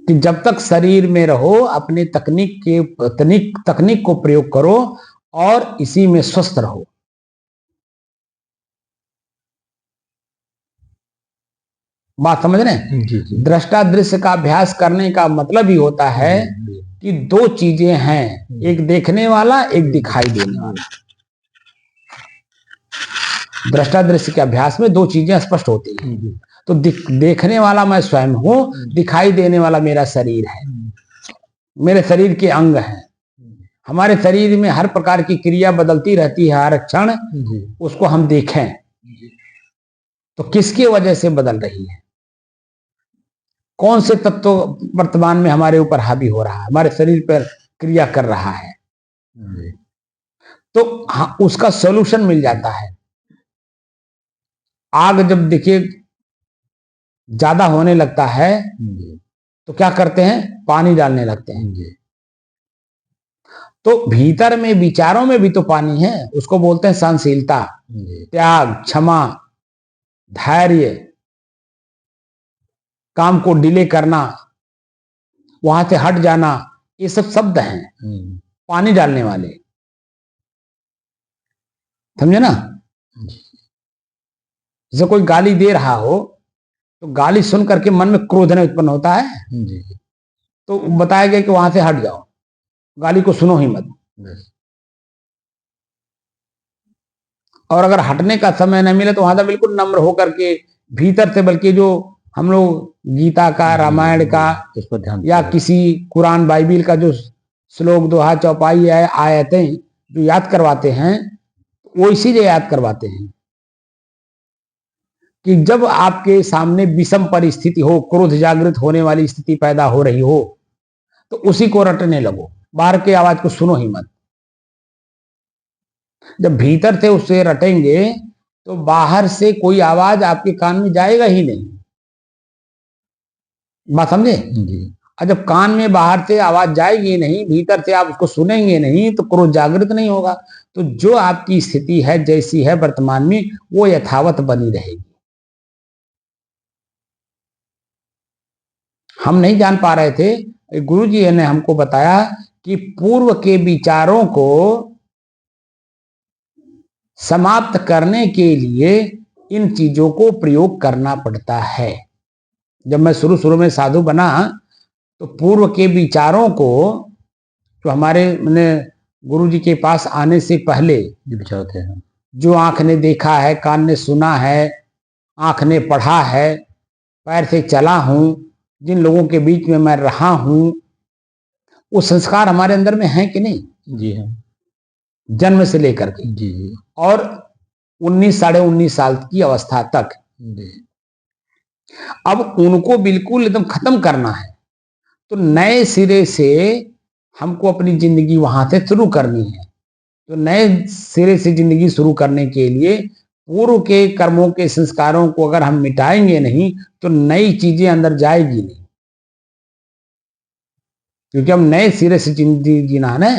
कि जब तक शरीर में रहो अपने तकनीक को प्रयोग करो और इसी में स्वस्थ रहो। बात समझ रहे हैं? जी। दृष्टा दृश्य का अभ्यास करने का मतलब ही होता है कि दो चीजें हैं, एक देखने वाला, एक दिखाई देने वाला। दृष्टा दृश्य के अभ्यास में दो चीजें स्पष्ट होती हैं। तो देखने वाला मैं स्वयं हूं, दिखाई देने वाला मेरा शरीर है, मेरे शरीर के अंग हैं। हमारे शरीर में हर प्रकार की क्रिया बदलती रहती है हर क्षण, उसको हम देखें तो किसकी वजह से बदल रही है, कौन से तत्व वर्तमान में हमारे ऊपर हावी हो रहा है, हमारे शरीर पर क्रिया कर रहा है। तो हाँ, उसका सॉल्यूशन मिल जाता है। आग जब देखिए ज्यादा होने लगता है तो क्या करते हैं, पानी डालने लगते हैं। तो भीतर में विचारों में भी तो पानी है, उसको बोलते हैं सहनशीलता, त्याग, क्षमा, धैर्य, काम को डिले करना, वहां से हट जाना, ये सब शब्द हैं पानी डालने वाले। समझे ना? जैसे कोई गाली दे रहा हो तो गाली सुन करके मन में क्रोध नहीं उत्पन्न होता है, तो बताया गया कि वहां से हट जाओ, गाली को सुनो ही मत। और अगर हटने का समय न मिले तो वहां से बिल्कुल नम्र होकर के भीतर से, बल्कि जो हम लोग गीता का, रामायण का या किसी कुरान बाइबिल का जो श्लोक, दोहा, चौपाई है, आयतें जो याद करवाते हैं, वो इसीलिए याद करवाते हैं कि जब आपके सामने विषम परिस्थिति हो, क्रोध जागृत होने वाली स्थिति पैदा हो रही हो, तो उसी को रटने लगो, बाहर की आवाज को सुनो ही मत। जब भीतर से उसे रटेंगे तो बाहर से कोई आवाज आपके कान में जाएगा ही नहीं। बात समझे? और जब कान में बाहर से आवाज जाएगी नहीं, भीतर से आप उसको सुनेंगे नहीं, तो क्रोध जागृत नहीं होगा। तो जो आपकी स्थिति है, जैसी है वर्तमान में, वो यथावत बनी रहेगी। हम नहीं जान पा रहे थे, गुरुजी ने हमको बताया कि पूर्व के विचारों को समाप्त करने के लिए इन चीजों को प्रयोग करना पड़ता है। जब मैं शुरू में साधु बना तो पूर्व के विचारों को, जो हमारे मैंने गुरुजी के पास आने से पहले विचार थे, जो आंख ने देखा है, कान ने सुना है, आंख ने पढ़ा है, पैर से चला हूं, जिन लोगों के बीच में मैं रहा हूं, वो संस्कार हमारे अंदर में है कि नहीं? जी है, जन्म से लेकर के जी, और 19 साढ़े 19 साल की अवस्था तक। अब उनको बिल्कुल एकदम खत्म करना है, तो नए सिरे से हमको अपनी जिंदगी वहां से शुरू करनी है। तो नए सिरे से जिंदगी शुरू करने के लिए पूर्व के कर्मों के संस्कारों को अगर हम मिटाएंगे नहीं तो नई चीजें अंदर जाएगी नहीं, क्योंकि हम नए सिरे से जिंदगी जीना है ना।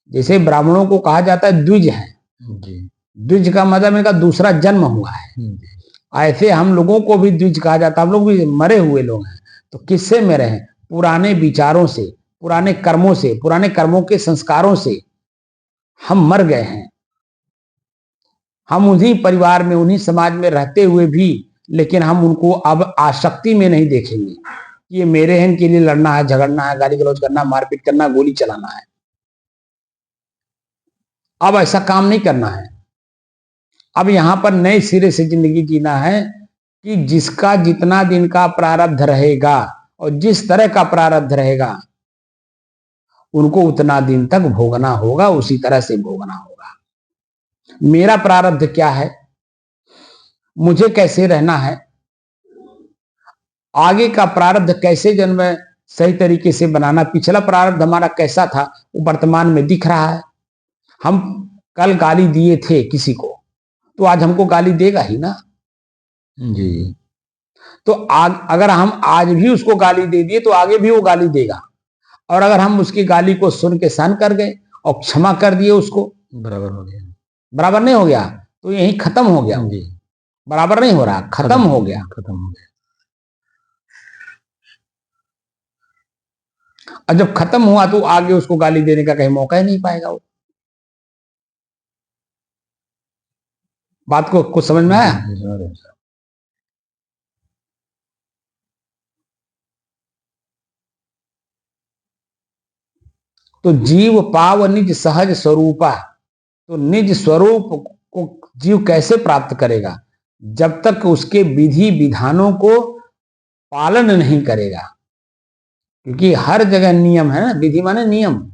जैसे ब्राह्मणों को कहा जाता है द्विज है, द्विज का मतलब इनका दूसरा जन्म हुआ है, ऐसे हम लोगों को भी द्विज कहा जाता है। हम लोग भी मरे हुए लोग हैं। तो किससे मरे हैं? पुराने विचारों से, पुराने कर्मों से, पुराने कर्मों के संस्कारों से हम मर गए हैं। हम उन्हीं परिवार में, उन्हीं समाज में रहते हुए भी, लेकिन हम उनको अब आसक्ति में नहीं देखेंगे। ये मेरे हैं, इनके लिए लड़ना है, झगड़ना है, गाली गलौज करना, मारपीट करना, गोली चलाना है। अब ऐसा काम नहीं करना है। अब यहां पर नए सिरे से जिंदगी जीना है कि जिसका जितना दिन का प्रारब्ध रहेगा और जिस तरह का प्रारब्ध रहेगा उनको उतना दिन तक भोगना होगा, उसी तरह से भोगना होगा। मेरा प्रारब्ध क्या है, मुझे कैसे रहना है, आगे का प्रारब्ध कैसे जन्म सही तरीके से बनाना, पिछला प्रारब्ध हमारा कैसा था वो वर्तमान में दिख रहा है। हम कल गाली दिए थे किसी को तो आज हमको गाली देगा ही ना जी। तो अगर हम आज भी उसको गाली दे दिए तो आगे भी वो गाली देगा, और अगर हम उसकी गाली को सुन के सहन कर गए और क्षमा कर दिए उसको, बराबर हो गया। बराबर नहीं हो गया तो यही खत्म हो गया। जी। बराबर नहीं हो रहा, खत्म हो गया। खत्म हो गया। और जब खत्म हुआ तो आगे उसको गाली देने का कहीं मौका ही नहीं पाएगा वो। बात को कुछ समझ में आया? तो जीव पाव निज सहज स्वरूपा, तो निज स्वरूप को जीव कैसे प्राप्त करेगा? जब तक उसके विधि विधानों को पालन नहीं करेगा, क्योंकि हर जगह नियम है ना, विधि माने नियम।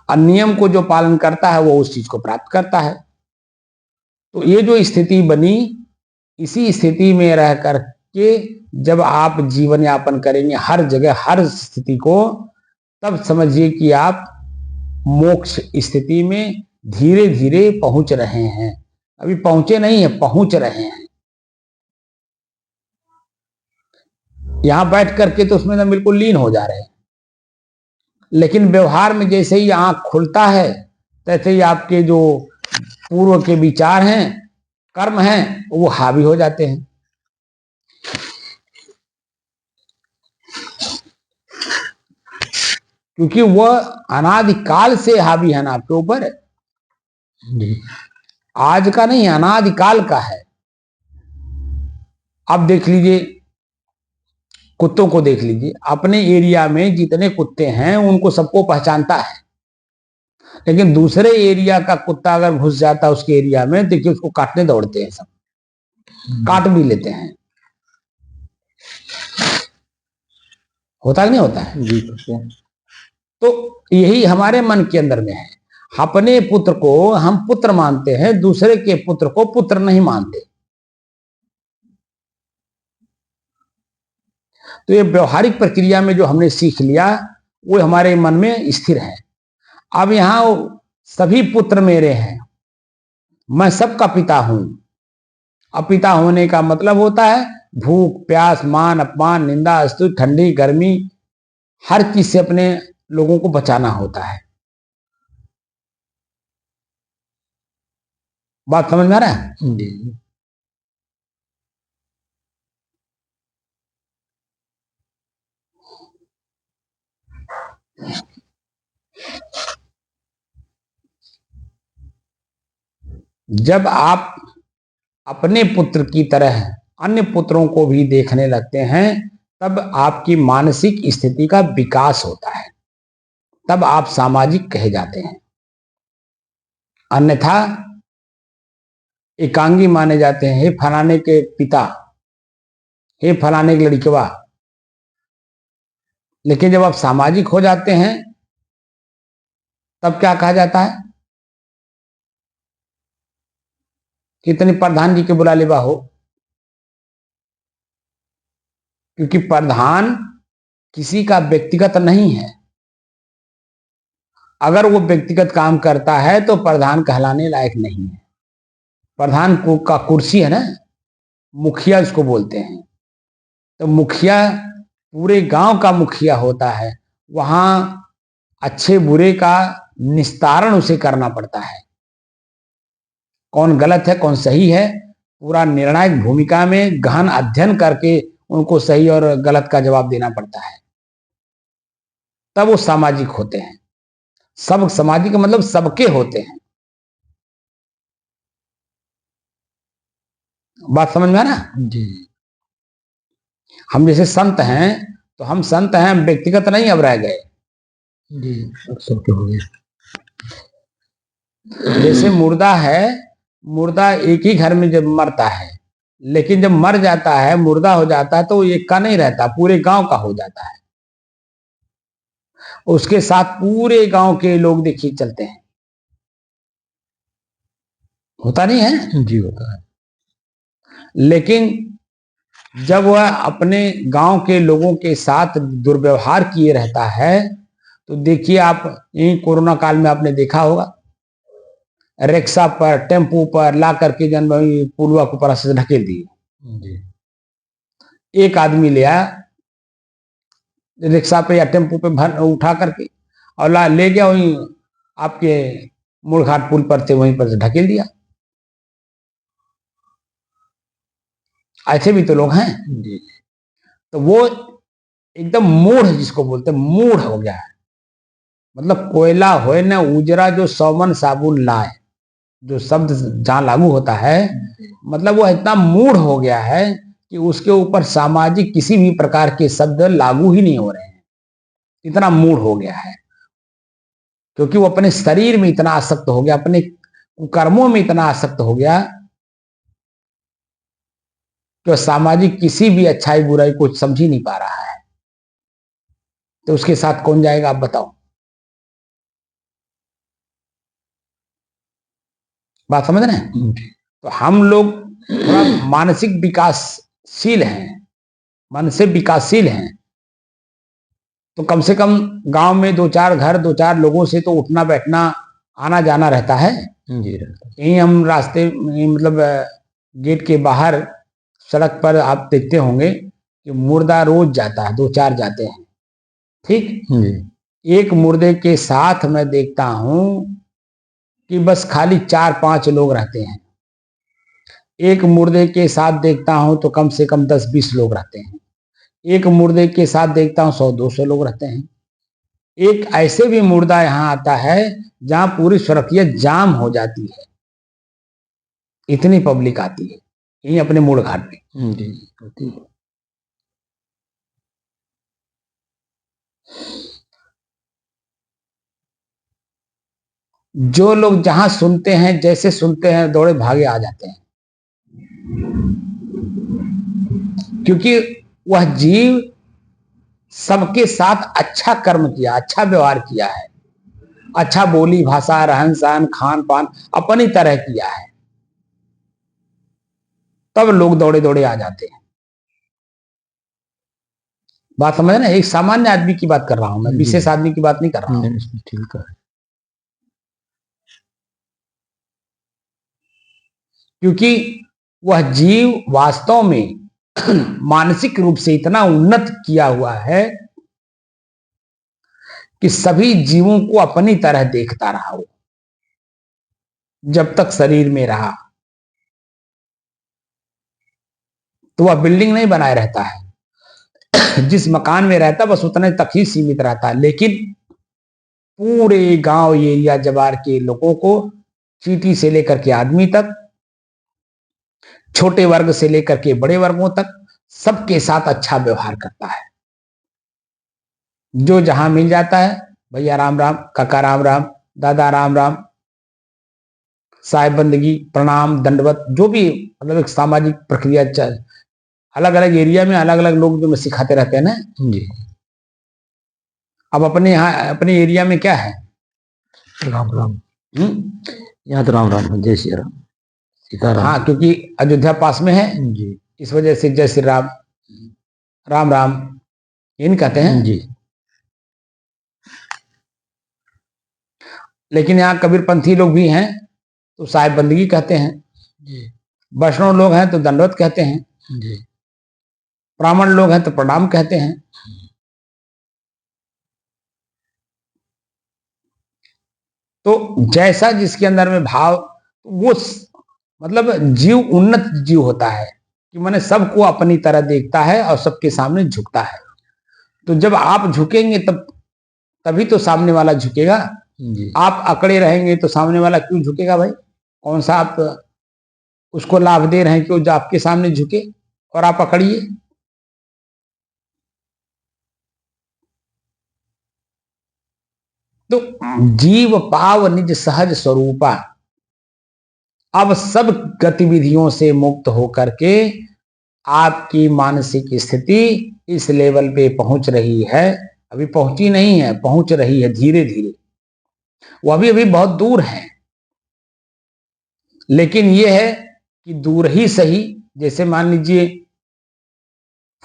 और नियम को जो पालन करता है वो उस चीज को प्राप्त करता है। तो ये जो स्थिति बनी, इसी स्थिति में रह करके जब आप जीवन यापन करेंगे हर जगह हर स्थिति को, तब समझिए कि आप मोक्ष स्थिति में धीरे धीरे पहुंच रहे हैं। अभी पहुंचे नहीं है, पहुंच रहे हैं। यहां बैठ करके तो उसमें तो बिल्कुल लीन हो जा रहे हैं, लेकिन व्यवहार में जैसे ही आंख खुलता है तैसे ही आपके जो पूर्व के विचार हैं, कर्म हैं, वो हावी हो जाते हैं। क्योंकि वह अनादिकाल से हावी है ना आपके ऊपर, आज का नहीं, अनादिकाल का है। अब देख लीजिए, कुत्तों को देख लीजिए, अपने एरिया में जितने कुत्ते हैं उनको सबको पहचानता है, लेकिन दूसरे एरिया का कुत्ता अगर घुस जाता है उसके एरिया में, देखिए उसको काटने दौड़ते हैं, सब काट भी लेते हैं। होता कि नहीं होता है? जी। तो यही हमारे मन के अंदर में है। अपने पुत्र को हम पुत्र मानते हैं, दूसरे के पुत्र को पुत्र नहीं मानते। तो ये व्यवहारिक प्रक्रिया में जो हमने सीख लिया वो हमारे मन में स्थिर है। अब यहां सभी पुत्र मेरे हैं, मैं सबका पिता हूं। अब पिता होने का मतलब होता है भूख प्यास मान अपमान निंदा स्तुति ठंडी गर्मी हर चीज से अपने लोगों को बचाना होता है। बात समझ में आ रहा है? जी। जब आप अपने पुत्र की तरह अन्य पुत्रों को भी देखने लगते हैं, तब आपकी मानसिक स्थिति का विकास होता है, तब आप सामाजिक कहे जाते हैं। अन्यथा एकांगी माने जाते हैं, हे फलाने के पिता, हे फलाने के लड़कवा। लेकिन जब आप सामाजिक हो जाते हैं तब क्या कहा जाता है? कितने प्रधान जी के बुला लेवा हो, क्योंकि प्रधान किसी का व्यक्तिगत नहीं है, अगर वो व्यक्तिगत काम करता है तो प्रधान कहलाने लायक नहीं है। प्रधान का कुर्सी है ना, मुखिया इसको बोलते हैं। तो मुखिया पूरे गांव का मुखिया होता है, वहां अच्छे बुरे का निस्तारण उसे करना पड़ता है। कौन गलत है कौन सही है, पूरा निर्णायक भूमिका में गहन अध्ययन करके उनको सही और गलत का जवाब देना पड़ता है, तब वो सामाजिक होते हैं। सब सामाजिक मतलब सबके होते हैं। बात समझ में आ ना जी हम जैसे संत हैं तो हम संत हैं, हम व्यक्तिगत नहीं अब रह गए। जी, सबके हो गए। जैसे मुर्दा है, मुर्दा एक ही घर में जब मरता है, लेकिन जब मर जाता है, मुर्दा हो जाता है, तो वो एक का नहीं रहता, पूरे गांव का हो जाता है। उसके साथ पूरे गांव के लोग देखिए चलते हैं, होता नहीं है? जी होता है। लेकिन जब वह अपने गांव के लोगों के साथ दुर्व्यवहार किए रहता है, तो देखिए आप यही कोरोना काल में आपने देखा होगा, रिक्शा पर टेम्पू पर ला करके जन पुलवा को ऊपर से ढकेल दिए। जी एक आदमी ले आया रिक्शा पे या टेम्पू पे भर उठा करके और ले गया वहीं आपके मुड़घाट पुल पर थे, वहीं पर से ढकेल दिया। ऐसे भी तो लोग हैं। जी तो वो एकदम मूढ़, जिसको बोलते हैं मूढ़ हो गया है। मतलब कोयला होए न उजरा जो सौमन साबुन लाए, जो शब्द जहां लागू होता है, मतलब वो इतना मूढ़ हो गया है कि उसके ऊपर सामाजिक किसी भी प्रकार के शब्द लागू ही नहीं हो रहे हैं। इतना मूढ़ हो गया है, क्योंकि वो अपने शरीर में इतना आसक्त हो गया, अपने कर्मों में इतना आसक्त हो गया कि वो सामाजिक किसी भी अच्छाई बुराई को समझ ही नहीं पा रहा है। तो उसके साथ कौन जाएगा आप बताओ? बात समझ रहे हैं? तो हम लोग थोड़ा मानसिक विकासशील हैं, मन से विकासशील हैं, तो कम से कम गांव में दो चार घर, दो चार लोगों से तो उठना बैठना आना जाना रहता है। जी यही हम रास्ते मतलब गेट के बाहर सड़क पर आप देखते होंगे कि मुर्दा रोज जाता है, दो चार जाते हैं, ठीक। जी एक मुर्दे के साथ मैं देखता हूं कि बस खाली 4-5 लोग रहते हैं। एक मुर्दे के साथ देखता हूं तो कम से कम 10-20 लोग रहते हैं। एक मुर्दे के साथ देखता हूं 100-200 लोग रहते हैं। एक ऐसे भी मुर्दा यहां आता है जहां पूरी सड़कियां जाम हो जाती है, इतनी पब्लिक आती है यही अपने मूड़ घाट में। जी होती है। जो लोग जहां सुनते हैं, जैसे सुनते हैं दौड़े भागे आ जाते हैं, क्योंकि वह जीव सबके साथ अच्छा कर्म किया, अच्छा व्यवहार किया है, अच्छा बोली भाषा रहन सहन खान पान अपनी तरह किया है, तब लोग दौड़े दौड़े आ जाते हैं। बात समझ ना, एक सामान्य आदमी की बात कर रहा हूं मैं, विशेष आदमी की बात नहीं कर रहा हूं। ठीक है। क्योंकि वह जीव वास्तव में मानसिक रूप से इतना उन्नत किया हुआ है कि सभी जीवों को अपनी तरह देखता रहा वो, जब तक शरीर में रहा। तो वह बिल्डिंग नहीं बनाए रहता है, जिस मकान में रहता बस उतने तक ही सीमित रहता है, लेकिन पूरे गांव एरिया जवार के लोगों को, चींटी से लेकर के आदमी तक, छोटे वर्ग से लेकर के बड़े वर्गों तक, सबके साथ अच्छा व्यवहार करता है। जो जहां मिल जाता है, भैया राम राम, काका राम राम, दादा राम राम, साहेब बंदगी, प्रणाम, दंडवत, जो भी मतलब एक सामाजिक प्रक्रिया चल, अलग अलग एरिया में अलग अलग लोग जो सिखाते रहते हैं ना जी। अब अपने यहाँ अपने एरिया में क्या है, राम राम। यहाँ तो राम राम, जय श्री राम, सीताराम। हाँ, क्योंकि अयोध्या पास में है जी इस वजह से जय श्री राम, राम राम ये नहीं कहते हैं। जी लेकिन यहाँ कबीरपंथी लोग भी हैं तो साहिब बंदगी कहते हैं, जी वैष्णव लोग हैं तो दंडवत कहते हैं, जी ब्राह्मण लोग हैं तो प्रणाम कहते हैं। तो जैसा जिसके अंदर में भाव, वो मतलब जीव उन्नत जीव होता है कि माने सबको अपनी तरह देखता है और सबके सामने झुकता है। तो जब आप झुकेंगे तब तभी तो सामने वाला झुकेगा। जी आप अकड़े रहेंगे तो सामने वाला क्यों झुकेगा भाई? कौन सा आप उसको लाभ दे रहे हैं कि वो जो आपके सामने झुके और आप अकड़िए? तो जीव पाव निज सहज स्वरूपा, अब सब गतिविधियों से मुक्त होकर के आपकी मानसिक स्थिति इस लेवल पे पहुंच रही है। अभी पहुंची नहीं है, पहुंच रही है धीरे धीरे। वो अभी अभी बहुत दूर है, लेकिन ये है कि दूर ही सही। जैसे मान लीजिए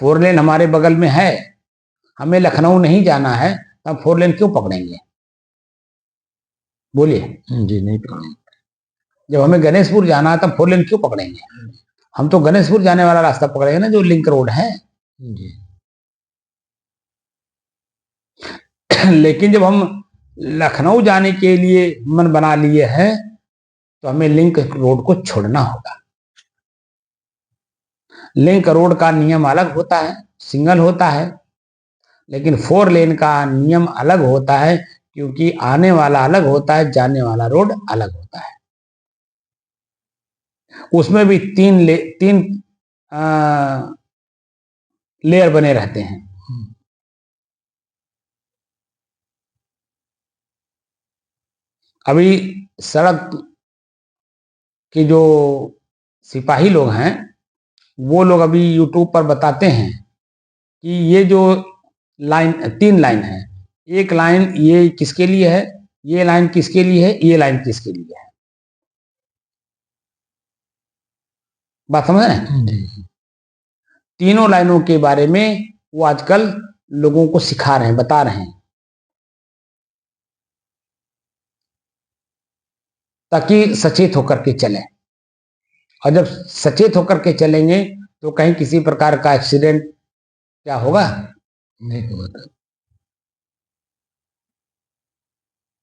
4 लेन हमारे बगल में है, हमें लखनऊ नहीं जाना है, तो हम 4 लेन क्यों पकड़ेंगे? बोलिए। जी नहीं पकड़ेंगे। जब हमें गणेशपुर जाना है तो हम 4 लेन क्यों पकड़ेंगे? हम तो गणेशपुर जाने वाला रास्ता पकड़ेंगे ना, जो लिंक रोड है। जी लेकिन जब हम लखनऊ जाने के लिए मन बना लिए हैं तो हमें लिंक रोड को छोड़ना होगा। लिंक रोड का नियम अलग होता है, सिंगल होता है, लेकिन 4 लेन का नियम अलग होता है, क्योंकि आने वाला अलग होता है, जाने वाला रोड अलग होता है। उसमें भी 3 लेयर बने रहते हैं। अभी सड़क के जो सिपाही लोग हैं वो लोग अभी यूट्यूब पर बताते हैं कि ये जो लाइन 3 लाइन है, एक लाइन ये किसके लिए है, ये लाइन किसके लिए है, ये लाइन किसके लिए है। बात समझ रहे हैं? तीनों लाइनों के बारे में वो आजकल लोगों को सिखा रहे हैं, बता रहे हैं, ताकि सचेत होकर के चलें। और जब सचेत होकर के चलेंगे तो कहीं किसी प्रकार का एक्सीडेंट क्या होगा? नहीं होगा।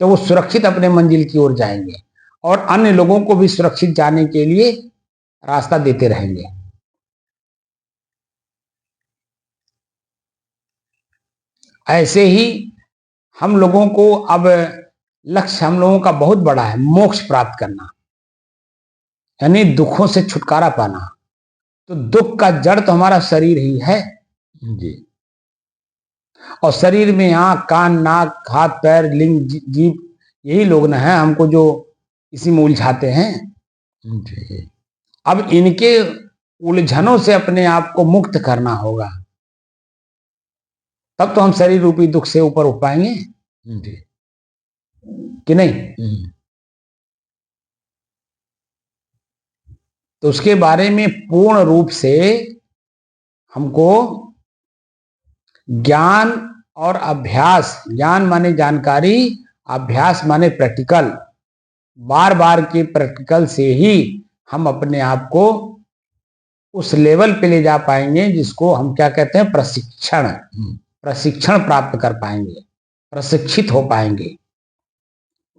तो वो सुरक्षित अपने मंजिल की ओर जाएंगे और अन्य लोगों को भी सुरक्षित जाने के लिए रास्ता देते रहेंगे। ऐसे ही हम लोगों को अब लक्ष्य हम लोगों का बहुत बड़ा है, मोक्ष प्राप्त करना, यानी दुखों से छुटकारा पाना। तो दुख का जड़ तो हमारा शरीर ही है जी और शरीर में आंख, कान, नाक, हाथ, पैर, लिंग, जीभ, यही लोग ना है हमको जो इसी में उलझाते हैं। जी अब इनके उलझनों से अपने आप को मुक्त करना होगा, तब तो हम शरीर रूपी दुख से ऊपर उठ पाएंगे जी कि नहीं? तो उसके बारे में पूर्ण रूप से हमको ज्ञान और अभ्यास, ज्ञान माने जानकारी, अभ्यास माने प्रैक्टिकल, बार बार के प्रैक्टिकल से ही हम अपने आप को उस लेवल पे ले जा पाएंगे जिसको हम क्या कहते हैं, प्रशिक्षण। प्रशिक्षण प्राप्त कर पाएंगे, प्रशिक्षित हो पाएंगे।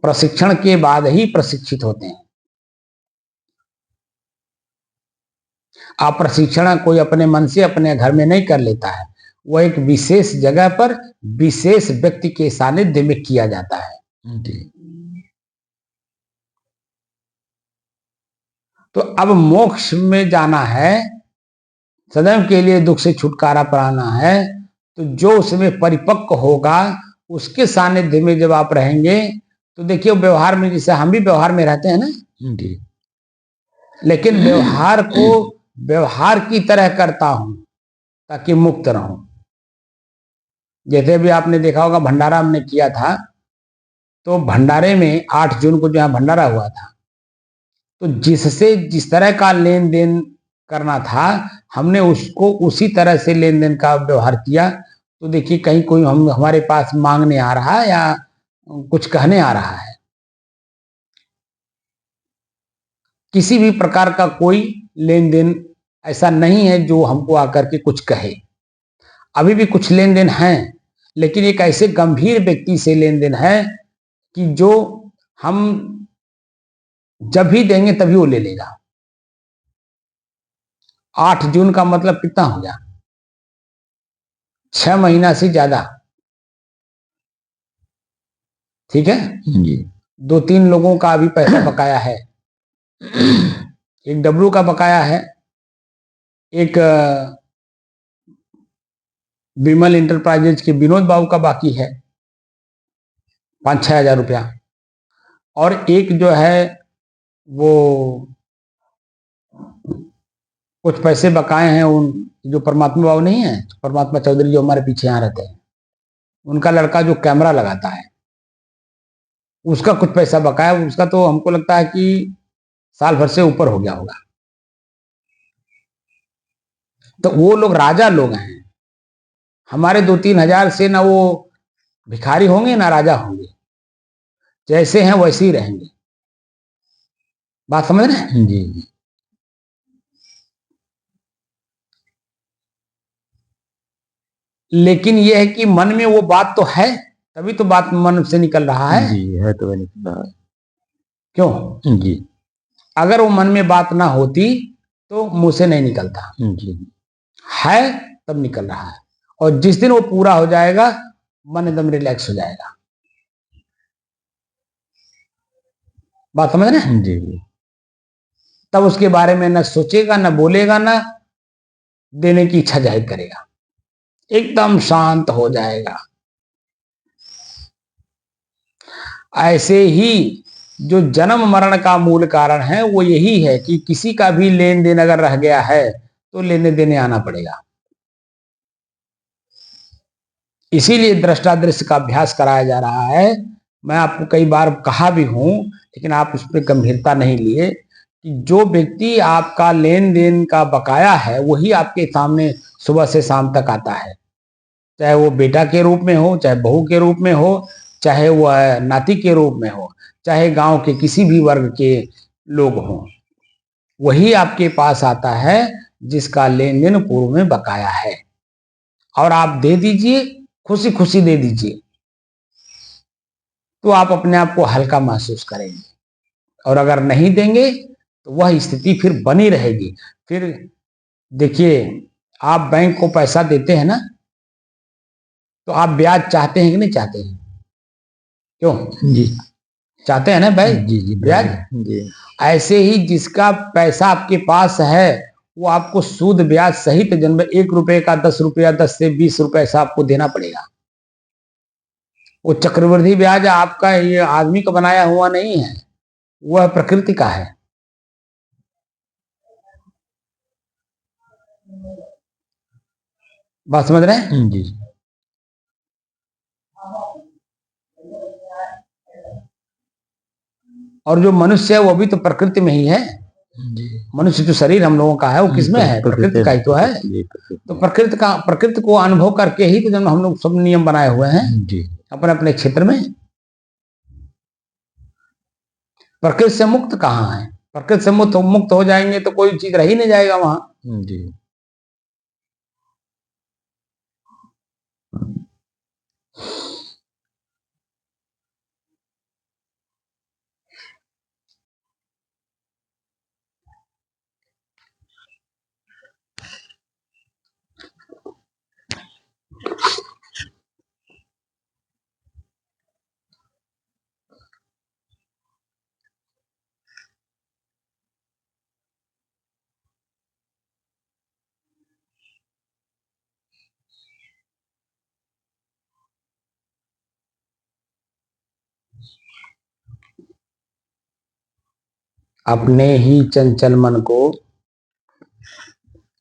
प्रशिक्षण के बाद ही प्रशिक्षित होते हैं। आप प्रशिक्षण कोई अपने मन से अपने घर में नहीं कर लेता है, वह एक विशेष जगह पर विशेष व्यक्ति के सानिध्य में किया जाता है। तो अब मोक्ष में जाना है, सदैव के लिए दुख से छुटकारा पाना है, तो जो उसमें परिपक्व होगा उसके सानिध्य में जब आप रहेंगे तो देखिए व्यवहार में, जैसे हम भी व्यवहार में रहते हैं ना, लेकिन व्यवहार को व्यवहार की तरह करता हूं ताकि मुक्त रहूं। जैसे भी आपने देखा होगा भंडारा हमने किया था, तो भंडारे में 8 जून को जहां भंडारा हुआ था, तो जिससे जिस तरह का लेन देन करना था हमने उसको उसी तरह से लेन देन का व्यवहार किया। तो देखिए कहीं कोई हमारे पास मांगने आ रहा है या कुछ कहने आ रहा है किसी भी प्रकार का कोई लेन देन ऐसा नहीं है जो हमको आकर के कुछ कहे। अभी भी कुछ लेन देन हैं, लेकिन एक ऐसे गंभीर व्यक्ति से लेन देन है कि जो हम जब भी देंगे तभी वो ले लेगा। 8 जून का मतलब कितना हो गया? 6 महीना से ज्यादा। ठीक है जी 2-3 लोगों का अभी पैसा बकाया है। एक डब्लू का बकाया है, एक विमल इंटरप्राइजेज के विनोद बाबू का बाकी है 5-6 हजार रुपया, और एक जो है वो कुछ पैसे बकाए हैं उन जो परमात्मा बाबू नहीं है, परमात्मा चौधरी जो हमारे पीछे यहाँ रहते हैं, उनका लड़का जो कैमरा लगाता है उसका कुछ पैसा बकाया। उसका तो हमको लगता है कि साल भर से ऊपर हो गया होगा। तो वो लोग राजा लोग हैं। हमारे 2-3 हजार से ना वो भिखारी होंगे ना राजा होंगे, जैसे हैं वैसे ही रहेंगे। बात समझ रहे हैं? जी जी लेकिन ये है कि मन में वो बात तो है, तभी तो बात मन से निकल रहा है। जी है तो निकल रहा है। क्यों? जी अगर वो मन में बात ना होती तो मुंह से नहीं निकलता जी है, तब निकल रहा है। और जिस दिन वो पूरा हो जाएगा मन एकदम रिलैक्स हो जाएगा। बात समझ रहे हैं? जी जी तब उसके बारे में न सोचेगा, न बोलेगा, न देने की इच्छा जाहिर करेगा, एकदम शांत हो जाएगा। ऐसे ही जो जन्म मरण का मूल कारण है वो यही है कि किसी का भी लेन देन अगर रह गया है तो लेने देने आना पड़ेगा। इसीलिए दृष्टादृश्य का अभ्यास कराया जा रहा है। मैं आपको कई बार कहा भी हूं, लेकिन आप उस पर गंभीरता नहीं लिए कि जो व्यक्ति आपका लेन देन का बकाया है वही आपके सामने सुबह से शाम तक आता है, चाहे वो बेटा के रूप में हो, चाहे बहू के रूप में हो, चाहे वह नाती के रूप में हो, चाहे गांव के किसी भी वर्ग के लोग हों, वही आपके पास आता है जिसका लेन देन पूर्व में बकाया है। और आप दे दीजिए, खुशी खुशी दे दीजिए, तो आप अपने आप को हल्का महसूस करेंगे। और अगर नहीं देंगे तो वह स्थिति फिर बनी रहेगी। फिर देखिए, आप बैंक को पैसा देते हैं ना, तो आप ब्याज चाहते हैं कि नहीं चाहते हैं? क्यों? जी चाहते हैं ना भाई जी जी ब्याज। जी ऐसे ही जिसका पैसा आपके पास है वो आपको सूद ब्याज सहित जन्म 1 रुपए का 10 रुपया, 10 से 20 रुपए ऐसा आपको देना पड़ेगा। वो चक्रवृद्धि ब्याज आपका ये आदमी का बनाया हुआ नहीं है, वह प्रकृति का है। बात समझ रहे हैं? जी और जो मनुष्य है वो भी तो प्रकृति में ही है। जी मनुष्य जो शरीर हम लोगों का है वो किसमें है? प्रकृति का ही तो है। तो प्रकृति को अनुभव करके ही तो जब हम लोग सब नियम बनाए हुए हैं जी अपने अपने क्षेत्र में। प्रकृति से मुक्त कहाँ है? प्रकृति से मुक्त हो जाएंगे तो कोई चीज रह ही नहीं जाएगा वहां। जी अपने ही चंचल मन को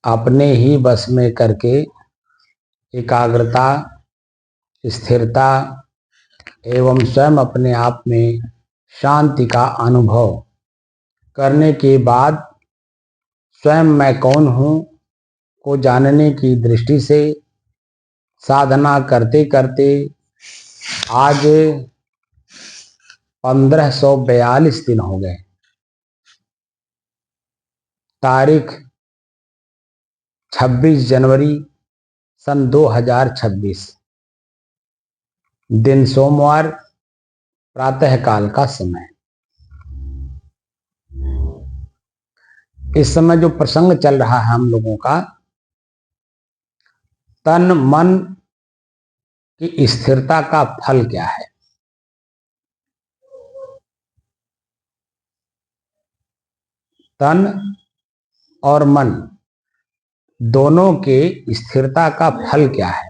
अपने ही बस में करके एकाग्रता, स्थिरता एवं स्वयं अपने आप में शांति का अनुभव करने के बाद स्वयं मैं कौन हूँ को जानने की दृष्टि से साधना करते करते आज 1542 दिन हो गए। तारीख 26 जनवरी सन 2026, दिन सोमवार, प्रातःकाल का समय। इस समय जो प्रसंग चल रहा है हम लोगों का, तन मन की स्थिरता का फल क्या है। तन और मन दोनों के स्थिरता का फल क्या है,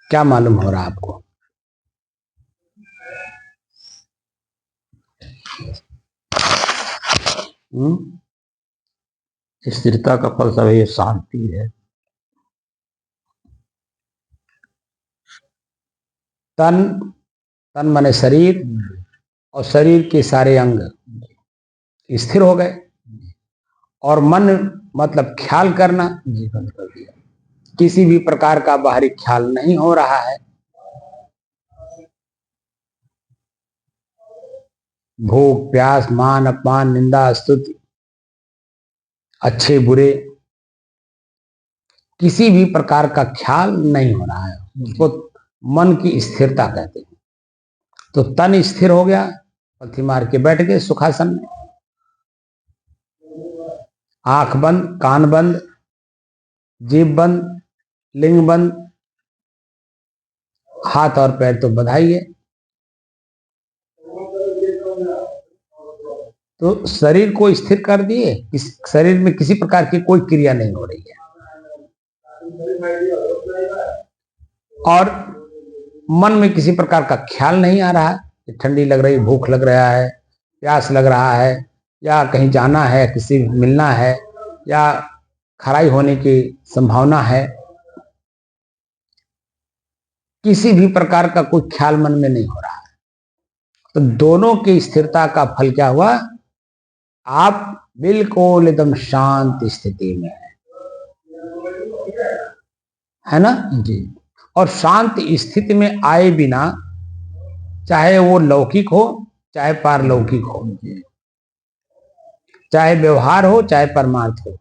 क्या मालूम हो रहा है आपको? स्थिरता का फल सब ये शांति है। तन माने शरीर, और शरीर के सारे अंग स्थिर हो गए, और मन मतलब ख्याल करना, जीवन कर दिया। किसी भी प्रकार का बाहरी ख्याल नहीं हो रहा है। भूख प्यास मान अपमान निंदा स्तुति, अच्छे बुरे, किसी भी प्रकार का ख्याल नहीं हो रहा है। उसको मन की स्थिरता कहते हैं। तो तन स्थिर हो गया, पलथी मार के बैठ गए सुखासन में, आंख बंद, कान बंद, जीभ बंद, लिंग बंद, हाथ और पैर तो बधाई है। तो शरीर को स्थिर कर दिए, इस शरीर में किसी प्रकार की कोई क्रिया नहीं हो रही है, और मन में किसी प्रकार का ख्याल नहीं आ रहा है कि ठंडी लग रही, भूख लग रहा है, प्यास लग रहा है, या कहीं जाना है, किसी मिलना है, या खराई होने की संभावना है। किसी भी प्रकार का कोई ख्याल मन में नहीं हो रहा है। तो दोनों की स्थिरता का फल क्या हुआ? आप बिल्कुल एकदम शांत स्थिति में है ना जी। और शांत स्थिति में आए बिना, चाहे वो लौकिक हो चाहे पारलौकिक हो, चाहे व्यवहार हो चाहे परमार्थ हो,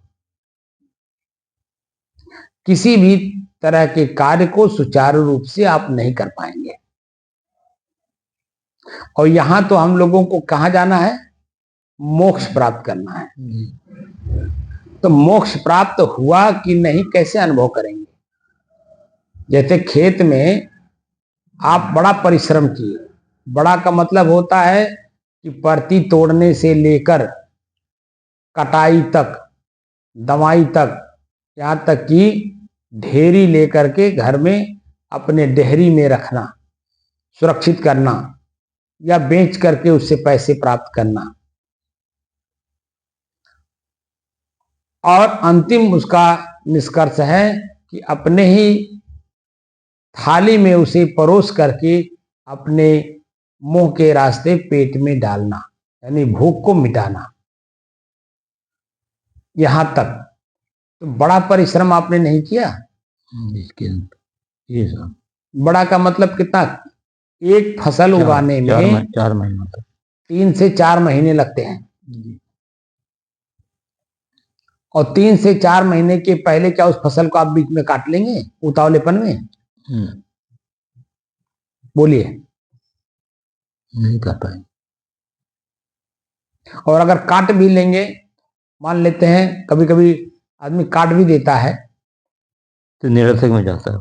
किसी भी तरह के कार्य को सुचारू रूप से आप नहीं कर पाएंगे। और यहां तो हम लोगों को कहां जाना है? मोक्ष प्राप्त करना है। तो मोक्ष प्राप्त हुआ कि नहीं कैसे अनुभव करेंगे? जैसे खेत में आप बड़ा परिश्रम किए, बड़ा का मतलब होता है कि परती तोड़ने से लेकर कटाई तक, दवाई तक, यहां तक कि ढेरी लेकर के घर में अपने डेहरी में रखना, सुरक्षित करना, या बेच करके उससे पैसे प्राप्त करना, और अंतिम उसका निष्कर्ष है कि अपने ही थाली में उसे परोस करके अपने मुंह के रास्ते पेट में डालना, यानी भूख को मिटाना। यहां तक तो बड़ा परिश्रम आपने नहीं किया। ये सब बड़ा का मतलब कितना? एक फसल उगाने में 4 महीने तक 3 से 4 महीने लगते हैं। और 3 से 4 महीने के पहले क्या उस फसल को आप बीच में काट लेंगे उतावलेपन में? बोलिए, नहीं कर पाएंगे। और अगर काट भी लेंगे, मान लेते हैं कभी कभी आदमी काट भी देता है, तो निरर्थक में जाता है।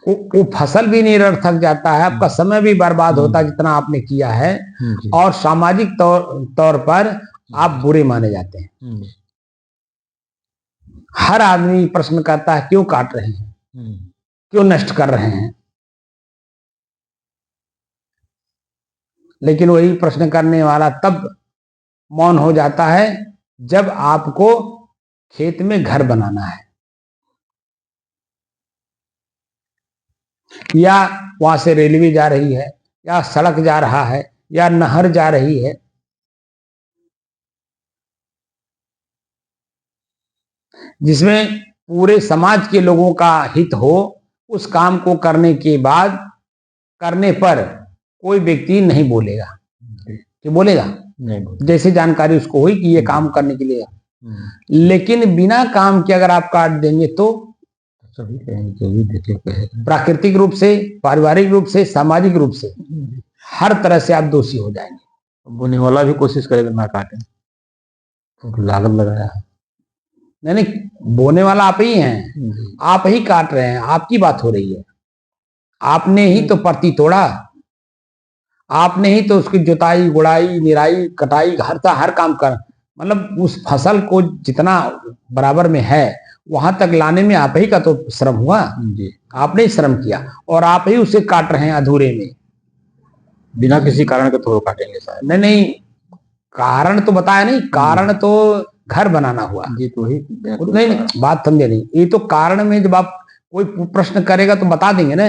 वो फसल भी निरर्थक जाता है, आपका समय भी बर्बाद होता है जितना आपने किया है, और सामाजिक तौर पर आप बुरे माने जाते हैं। हर आदमी प्रश्न करता है क्यों काट रहे हैं, क्यों नष्ट कर रहे हैं। लेकिन वही प्रश्न करने वाला तब मौन हो जाता है जब आपको खेत में घर बनाना है, या वहां से रेलवे जा रही है, या सड़क जा रहा है, या नहर जा रही है, जिसमें पूरे समाज के लोगों का हित हो। उस काम को करने के बाद, करने पर कोई व्यक्ति नहीं बोलेगा कि बोलेगा नहीं, जैसे जानकारी उसको हुई कि ये काम करने के लिए, लेकिन बिना काम के अगर आप काट देंगे तो सभी कहेंगे, जो भी देखे कहेगा। प्राकृतिक रूप से, पारिवारिक रूप से, सामाजिक रूप से हर तरह से आप दोषी हो जाएंगे। बोने वाला भी कोशिश करेगा ना काटे, तो लागत लगाया। नहीं नहीं, बोने वाला आप ही हैं, आप ही काट रहे हैं, आपकी बात हो रही है। आपने ही तो परती तोड़ा, आपने ही तो उसकी जुताई, गुड़ाई, निराई, कटाई, हर काम कर, मतलब उस फसल को जितना बराबर में है वहां तक लाने में आप ही का तो श्रम हुआ जी। आपने ही श्रम किया, और आप ही उसे काट रहे हैं अधूरे में, बिना किसी कारण के थोड़ा काटेंगे शायद। नहीं नहीं, कारण तो बताया नहीं, कारण तो घर बनाना हुआ जी। तो ही नहीं, बात समझे नहीं, ये तो कारण में जब आप कोई प्रश्न करेगा तो बता देंगे ना,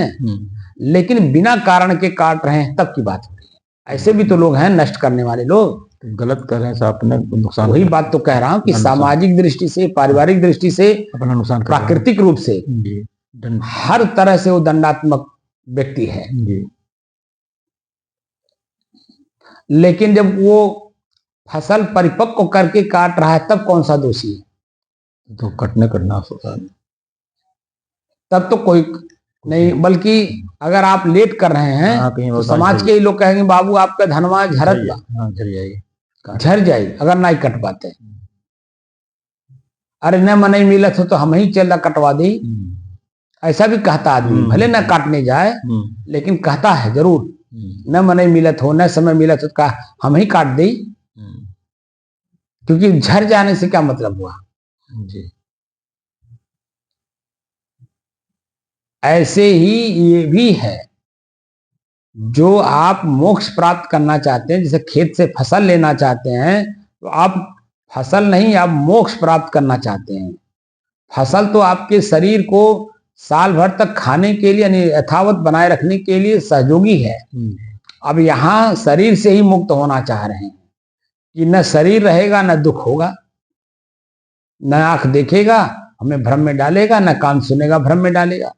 लेकिन बिना कारण के काट रहे हैं तब की बात हो रही है। ऐसे भी तो लोग हैं नष्ट करने वाले लोग, तो गलत कर रहे हैं, अपना नुकसान। वही बात तो कह रहा हूं कि सामाजिक दृष्टि से, पारिवारिक दृष्टि से, अपना नुकसान, प्राकृतिक रूप से हर तरह से वो दंडात्मक व्यक्ति है। लेकिन जब वो फसल परिपक्व करके काट रहा है तब कौन सा दोषी है? तो कटने का नाश होता है, तब तो कोई नहीं, बल्कि अगर आप लेट कर रहे हैं तो समाज के ही लोग कहेंगे बाबू आपका धनवा झर जाए अगर नहीं कट पाते। अरे न मन मिलत हो तो हम ही चल कटवा दी, ऐसा भी कहता आदमी, भले न काटने जाए लेकिन कहता है जरूर, न मन मिलत हो, न समय मिलत हो, कहा हम ही काट दी, क्योंकि झर जाने से क्या मतलब हुआ जी। ऐसे ही ये भी है, जो आप मोक्ष प्राप्त करना चाहते हैं, जैसे खेत से फसल लेना चाहते हैं, तो आप फसल नहीं, आप मोक्ष प्राप्त करना चाहते हैं। फसल तो आपके शरीर को साल भर तक खाने के लिए, यानी यथावत बनाए रखने के लिए सहयोगी है। अब यहां शरीर से ही मुक्त होना चाह रहे हैं कि न शरीर रहेगा न दुख होगा, न आंख देखेगा हमें भ्रम में डालेगा, न कान सुनेगा भ्रम में डालेगा।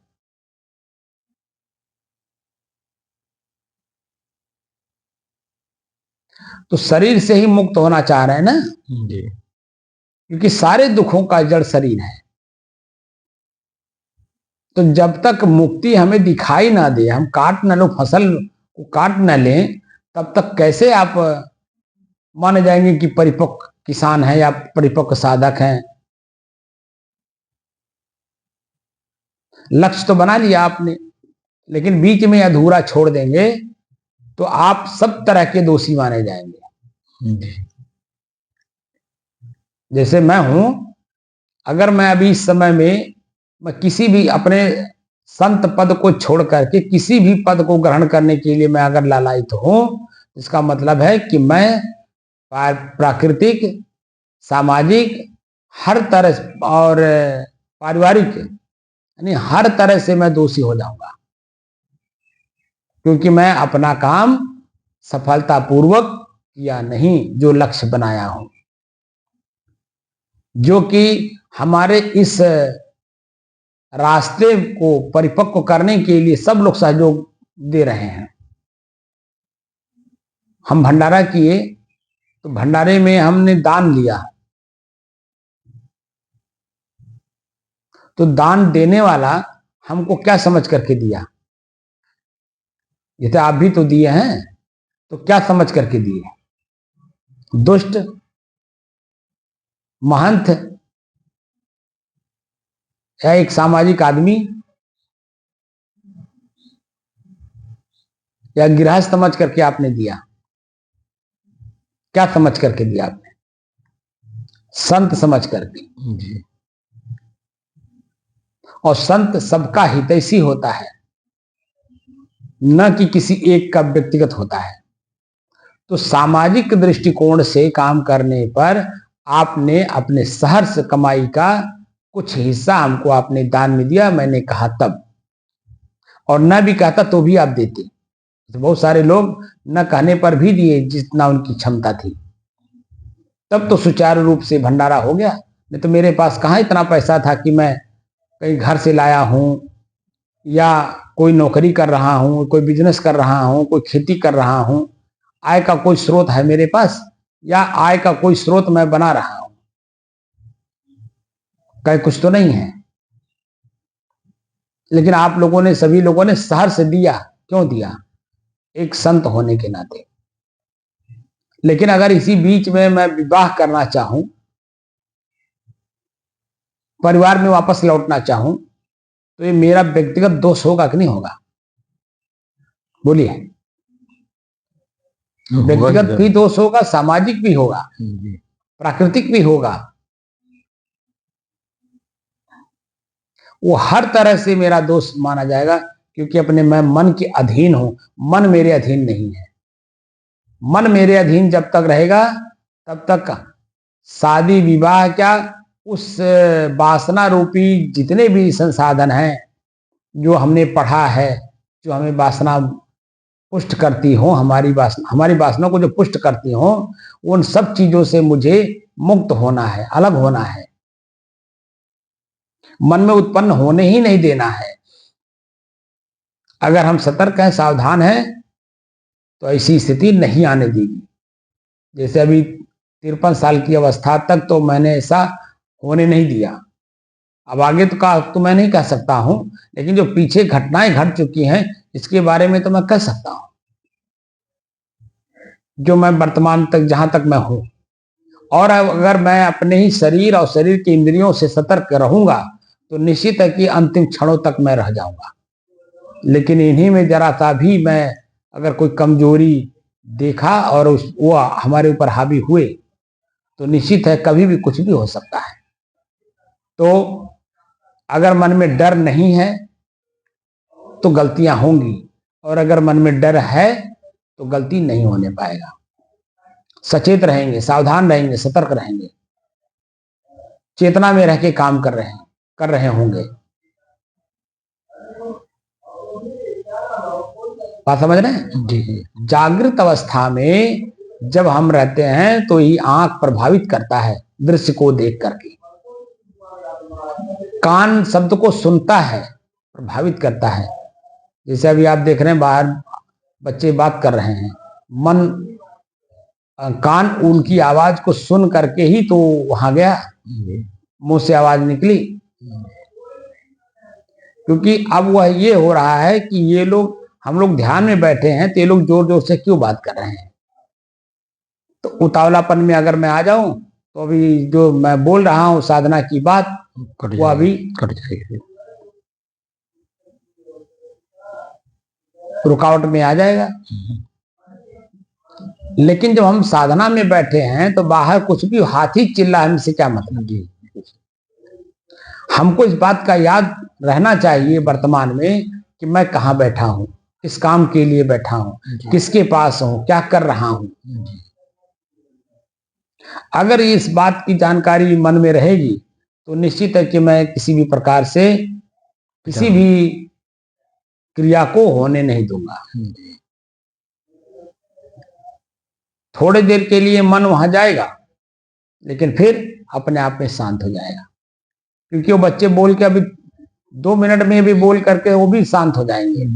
तो शरीर से ही मुक्त होना चाह रहे हैं ना जी। क्योंकि सारे दुखों का जड़ शरीर है। तो जब तक मुक्ति हमें दिखाई ना दे, हम काट न लो, फसल को काट न लें, तब तक कैसे आप माने जाएंगे कि परिपक्व किसान है या परिपक्व साधक हैं? लक्ष्य तो बना लिया आपने, लेकिन बीच में अधूरा छोड़ देंगे तो आप सब तरह के दोषी माने जाएंगे। जैसे मैं हूं, अगर मैं अभी इस समय में मैं किसी भी अपने संत पद को छोड़ करके किसी भी पद को ग्रहण करने के लिए मैं अगर लालायित हूं, इसका मतलब है कि मैं प्राकृतिक, सामाजिक, हर तरह और पारिवारिक, यानी हर तरह से मैं दोषी हो जाऊंगा, क्योंकि मैं अपना काम सफलतापूर्वक किया नहीं, जो लक्ष्य बनाया हूं, जो कि हमारे इस रास्ते को परिपक्व करने के लिए सब लोग सहयोग दे रहे हैं। हम भंडारा किए तो भंडारे में हमने दान लिया, तो दान देने वाला हमको क्या समझ करके दिया? ये तो आप भी तो दिए हैं, तो क्या समझ करके दिए? दुष्ट, महंत या एक सामाजिक आदमी या गृहस्थ समझ करके आपने दिया? क्या समझ करके दिया आपने? संत समझ करके जी। और संत सबका हितैषी होता है, न कि किसी एक का व्यक्तिगत होता है। तो सामाजिक दृष्टिकोण से काम करने पर आपने अपने सहर्ष कमाई का कुछ हिस्सा हमको आपने दान में दिया, मैंने कहा तब, और न भी कहता तो भी आप देते। तो बहुत सारे लोग न कहने पर भी दिए जितना उनकी क्षमता थी, तब तो सुचारू रूप से भंडारा हो गया। नहीं तो मेरे पास कहाँ इतना पैसा था कि मैं कहीं घर से लाया हूं, या कोई नौकरी कर रहा हूं, कोई बिजनेस कर रहा हूं, कोई खेती कर रहा हूं, आय का कोई स्रोत है मेरे पास या आय का कोई स्रोत मैं बना रहा हूं, कहीं कुछ तो नहीं है। लेकिन आप लोगों ने, सभी लोगों ने सहर्ष दिया। क्यों दिया? एक संत होने के नाते। लेकिन अगर इसी बीच में मैं विवाह करना चाहूं, परिवार में वापस लौटना चाहूं, तो ये मेरा व्यक्तिगत दोष होगा कि नहीं होगा? बोलिए। व्यक्तिगत भी दोष होगा, सामाजिक भी होगा, प्राकृतिक भी होगा। वो हर तरह से मेरा दोष माना जाएगा, क्योंकि अपने मैं मन के अधीन हूं, मन मेरे अधीन नहीं है। मन मेरे अधीन जब तक रहेगा तब तक शादी विवाह क्या, उस वासना रूपी जितने भी संसाधन हैं जो हमने पढ़ा है, जो हमें वासना पुष्ट करती हो, हमारी वासना को जो पुष्ट करती हो, उन सब चीजों से मुझे मुक्त होना है, अलग होना है, मन में उत्पन्न होने ही नहीं देना है। अगर हम सतर्क हैं, सावधान हैं, तो ऐसी स्थिति नहीं आने देगी। जैसे अभी 53 साल की अवस्था तक तो मैंने ऐसा होने नहीं दिया। अब आगे तो मैं नहीं कह सकता हूं, लेकिन जो पीछे घटनाएं घट चुकी हैं इसके बारे में तो मैं कह सकता हूं, जो मैं वर्तमान तक, जहां तक मैं हूं। और अगर मैं अपने ही शरीर और शरीर की इंद्रियों से सतर्क रहूंगा तो निश्चित है कि अंतिम क्षणों तक मैं रह जाऊंगा। लेकिन इन्हीं में जरा सा भी मैं अगर कोई कमजोरी देखा और वो हमारे ऊपर हावी हुए, तो निश्चित है कभी भी कुछ भी हो सकता है। तो अगर मन में डर नहीं है तो गलतियां होंगी, और अगर मन में डर है तो गलती नहीं होने पाएगा। सचेत रहेंगे, सावधान रहेंगे, सतर्क रहेंगे, चेतना में रह के काम कर रहे होंगे। बात समझ रहे हैं? जी। जागृत अवस्था में जब हम रहते हैं तो ये आंख प्रभावित करता है दृश्य को देख करके, कान शब्द को सुनता है, प्रभावित करता है। जैसे अभी आप देख रहे हैं बाहर बच्चे बात कर रहे हैं, मन कान उनकी आवाज को सुन करके ही तो वहां गया, मुंह से आवाज निकली। क्योंकि अब वह ये हो रहा है कि ये लोग, हम लोग ध्यान में बैठे हैं तो ये लोग जोर जोर से क्यों बात कर रहे हैं। तो उतावलापन में अगर मैं आ जाऊं तो अभी जो मैं बोल रहा हूं साधना की बात, वो अभी कट जाएगी, रुकावट में आ जाएगा। लेकिन जब हम साधना में बैठे हैं तो बाहर कुछ भी हाथी चिल्ला, हमसे क्या मतलब। हमको इस बात का याद रहना चाहिए वर्तमान में कि मैं कहाँ बैठा हूं, किस काम के लिए बैठा हूं, किसके पास हूं, क्या कर रहा हूं। अगर इस बात की जानकारी मन में रहेगी तो निश्चित है कि मैं किसी भी प्रकार से किसी भी क्रिया को होने नहीं दूंगा। थोड़ी देर के लिए मन वहां जाएगा, लेकिन फिर अपने आप में शांत हो जाएगा। क्योंकि वो बच्चे बोल के अभी 2 मिनट में भी बोल करके वो भी शांत हो जाएंगे।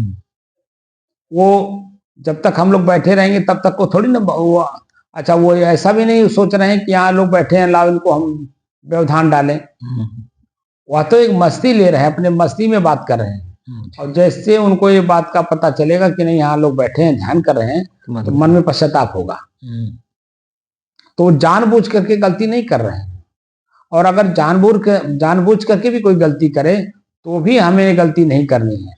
वो जब तक हम लोग बैठे रहेंगे तब तक वो थोड़ी ना वो, अच्छा वो ऐसा भी नहीं सोच रहे हैं कि यहाँ लोग बैठे हैं, लाओ इनको हम व्यवधान डालें। वह तो एक मस्ती ले रहे हैं, अपने मस्ती में बात कर रहे हैं। और जैसे उनको ये बात का पता चलेगा कि नहीं यहाँ लोग बैठे हैं, ध्यान कर रहे हैं, तो मन में पश्चाताप होगा। तो जानबूझ करके गलती नहीं कर रहे हैं। और अगर जानबूझ करके भी कोई गलती करे तो भी हमें गलती नहीं करनी है।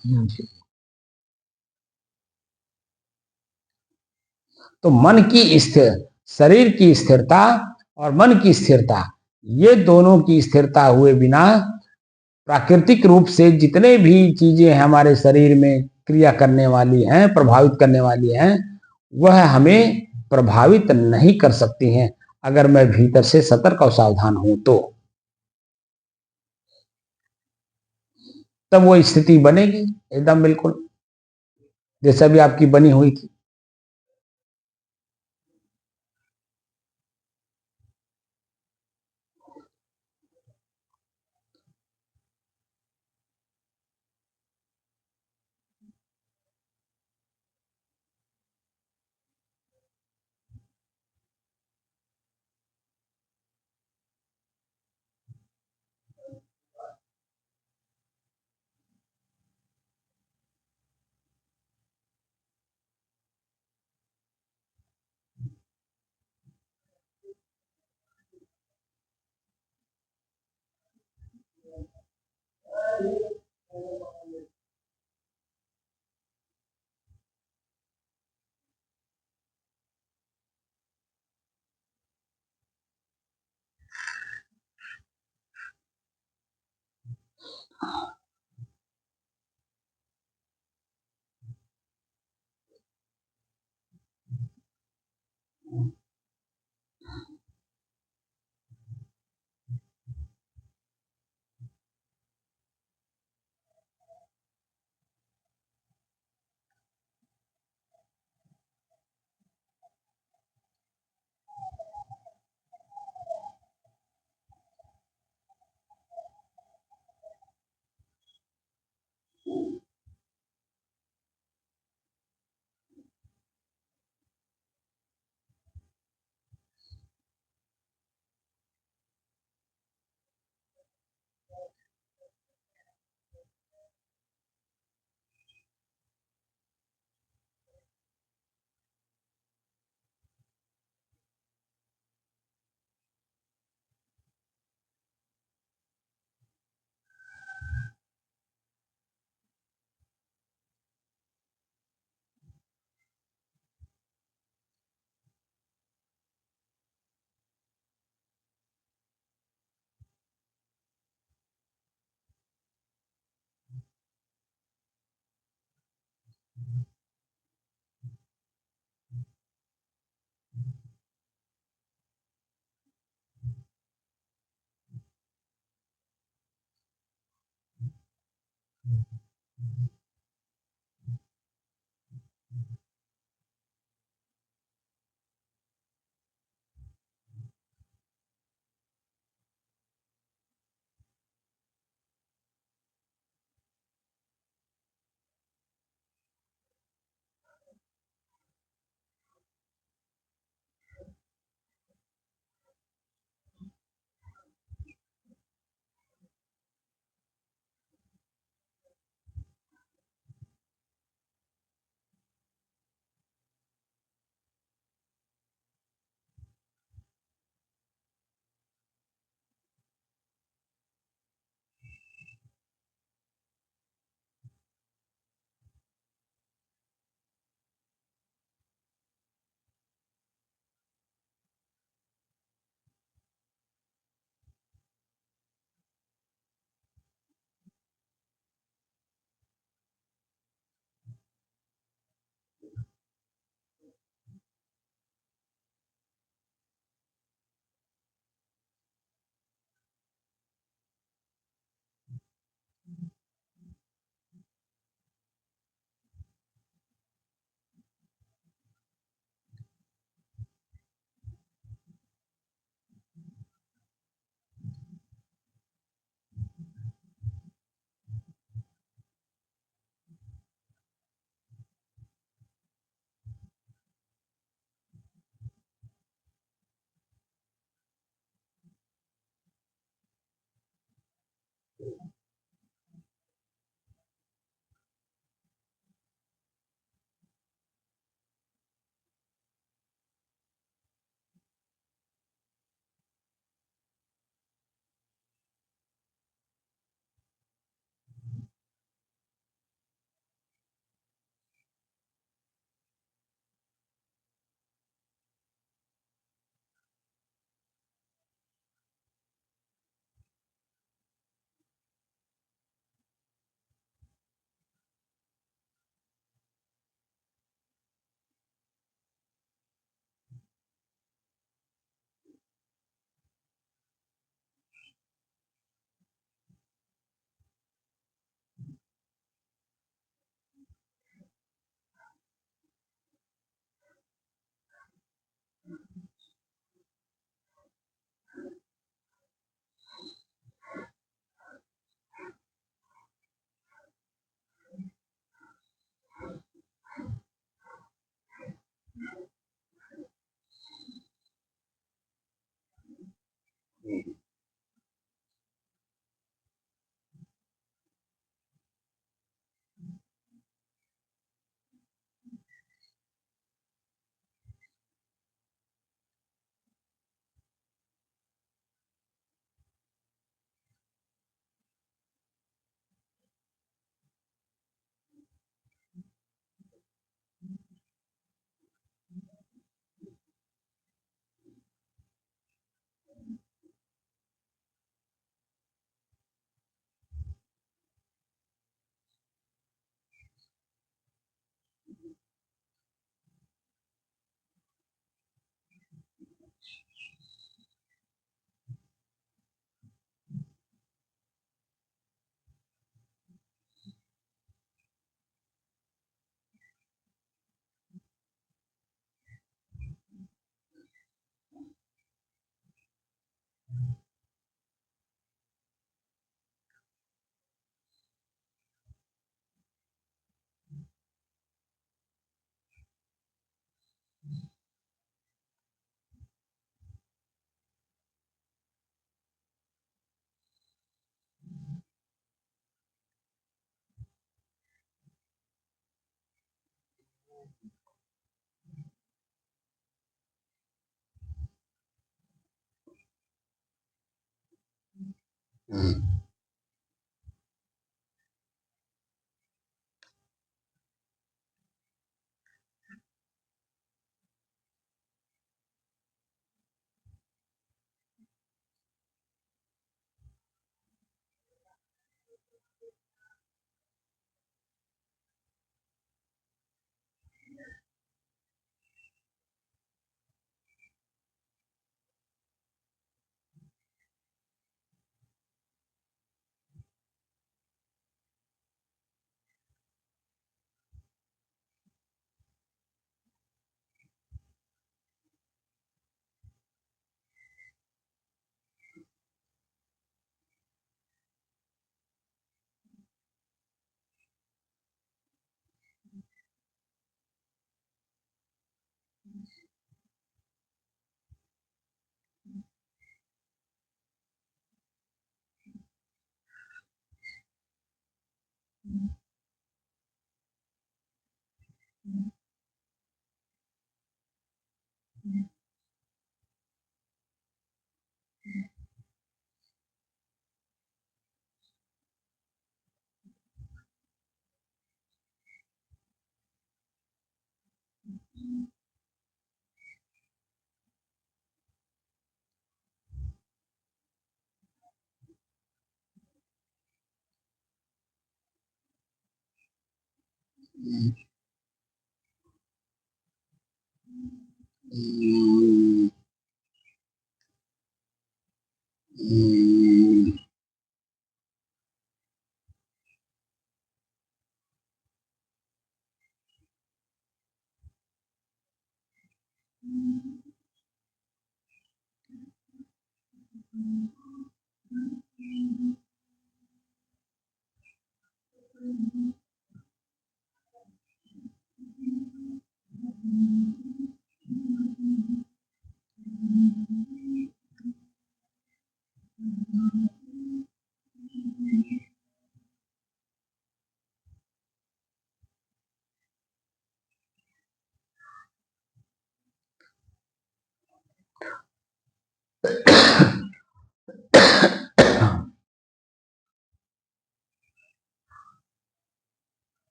तो मन की स्थिर, शरीर की स्थिरता और मन की स्थिरता, ये दोनों की स्थिरता हुए बिना प्राकृतिक रूप से जितने भी चीजें हमारे शरीर में क्रिया करने वाली हैं, प्रभावित करने वाली हैं, वह हमें प्रभावित नहीं कर सकती हैं अगर मैं भीतर से सतर्क और सावधान हूं तो। तब वो स्थिति बनेगी एकदम बिल्कुल जैसा भी आपकी बनी हुई थी।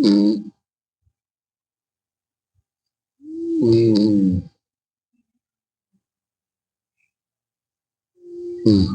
हम्म, हम्म, हम्म,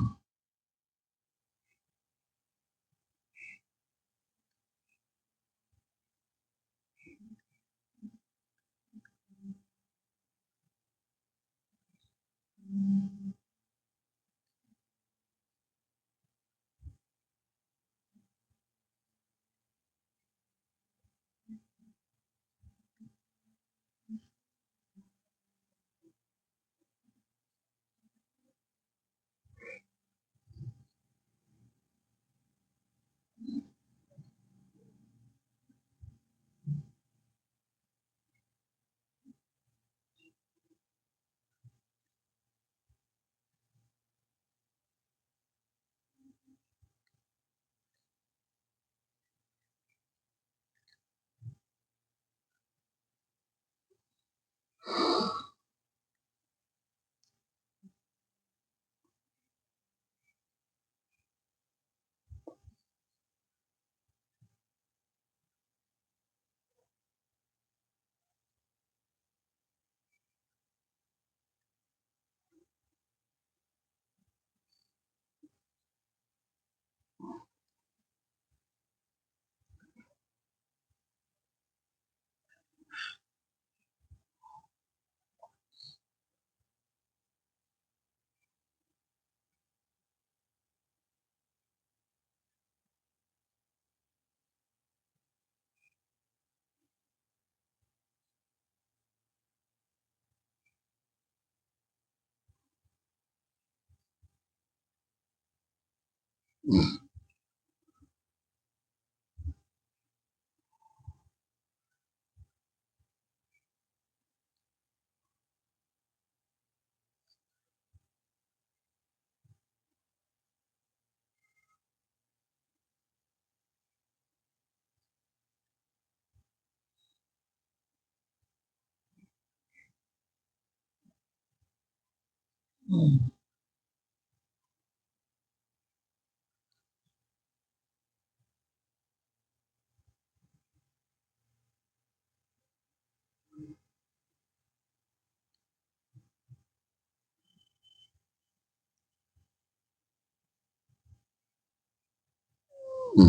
हम्म,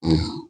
हम्म,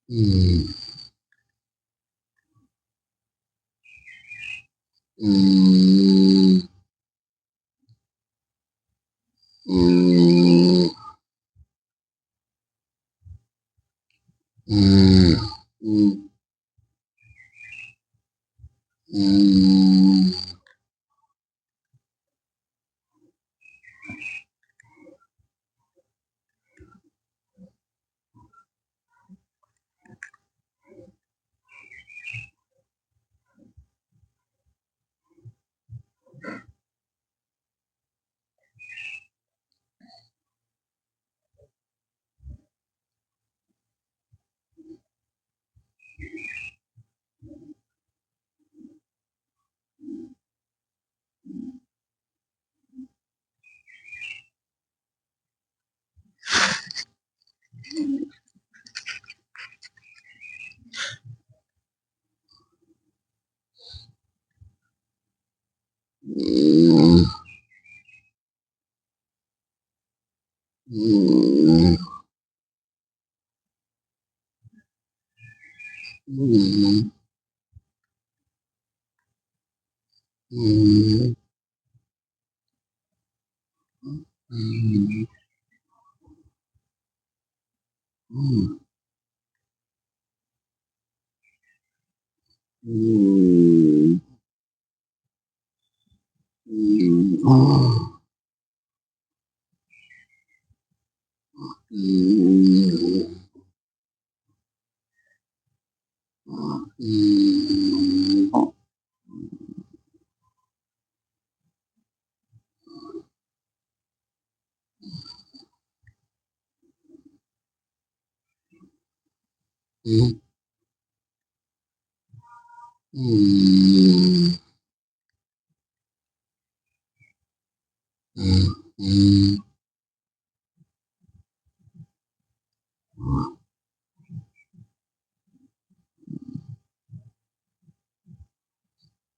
हम्म, हम्म, हम्म, हम्म,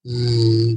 हम्म,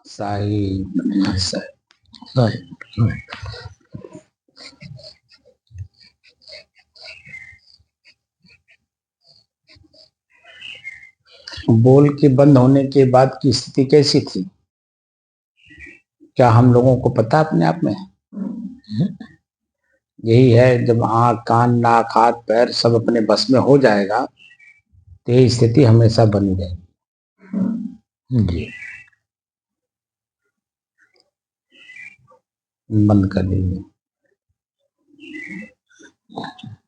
साई साई बोल के बंद होने के बाद की स्थिति कैसी थी? क्या हम लोगों को पता अपने आप में? यही है, जब आंख कान नाक हाथ पैर सब अपने बस में हो जाएगा तो यही स्थिति हमेशा बनी रहेगी। जी। बंद कर दीजिए। है।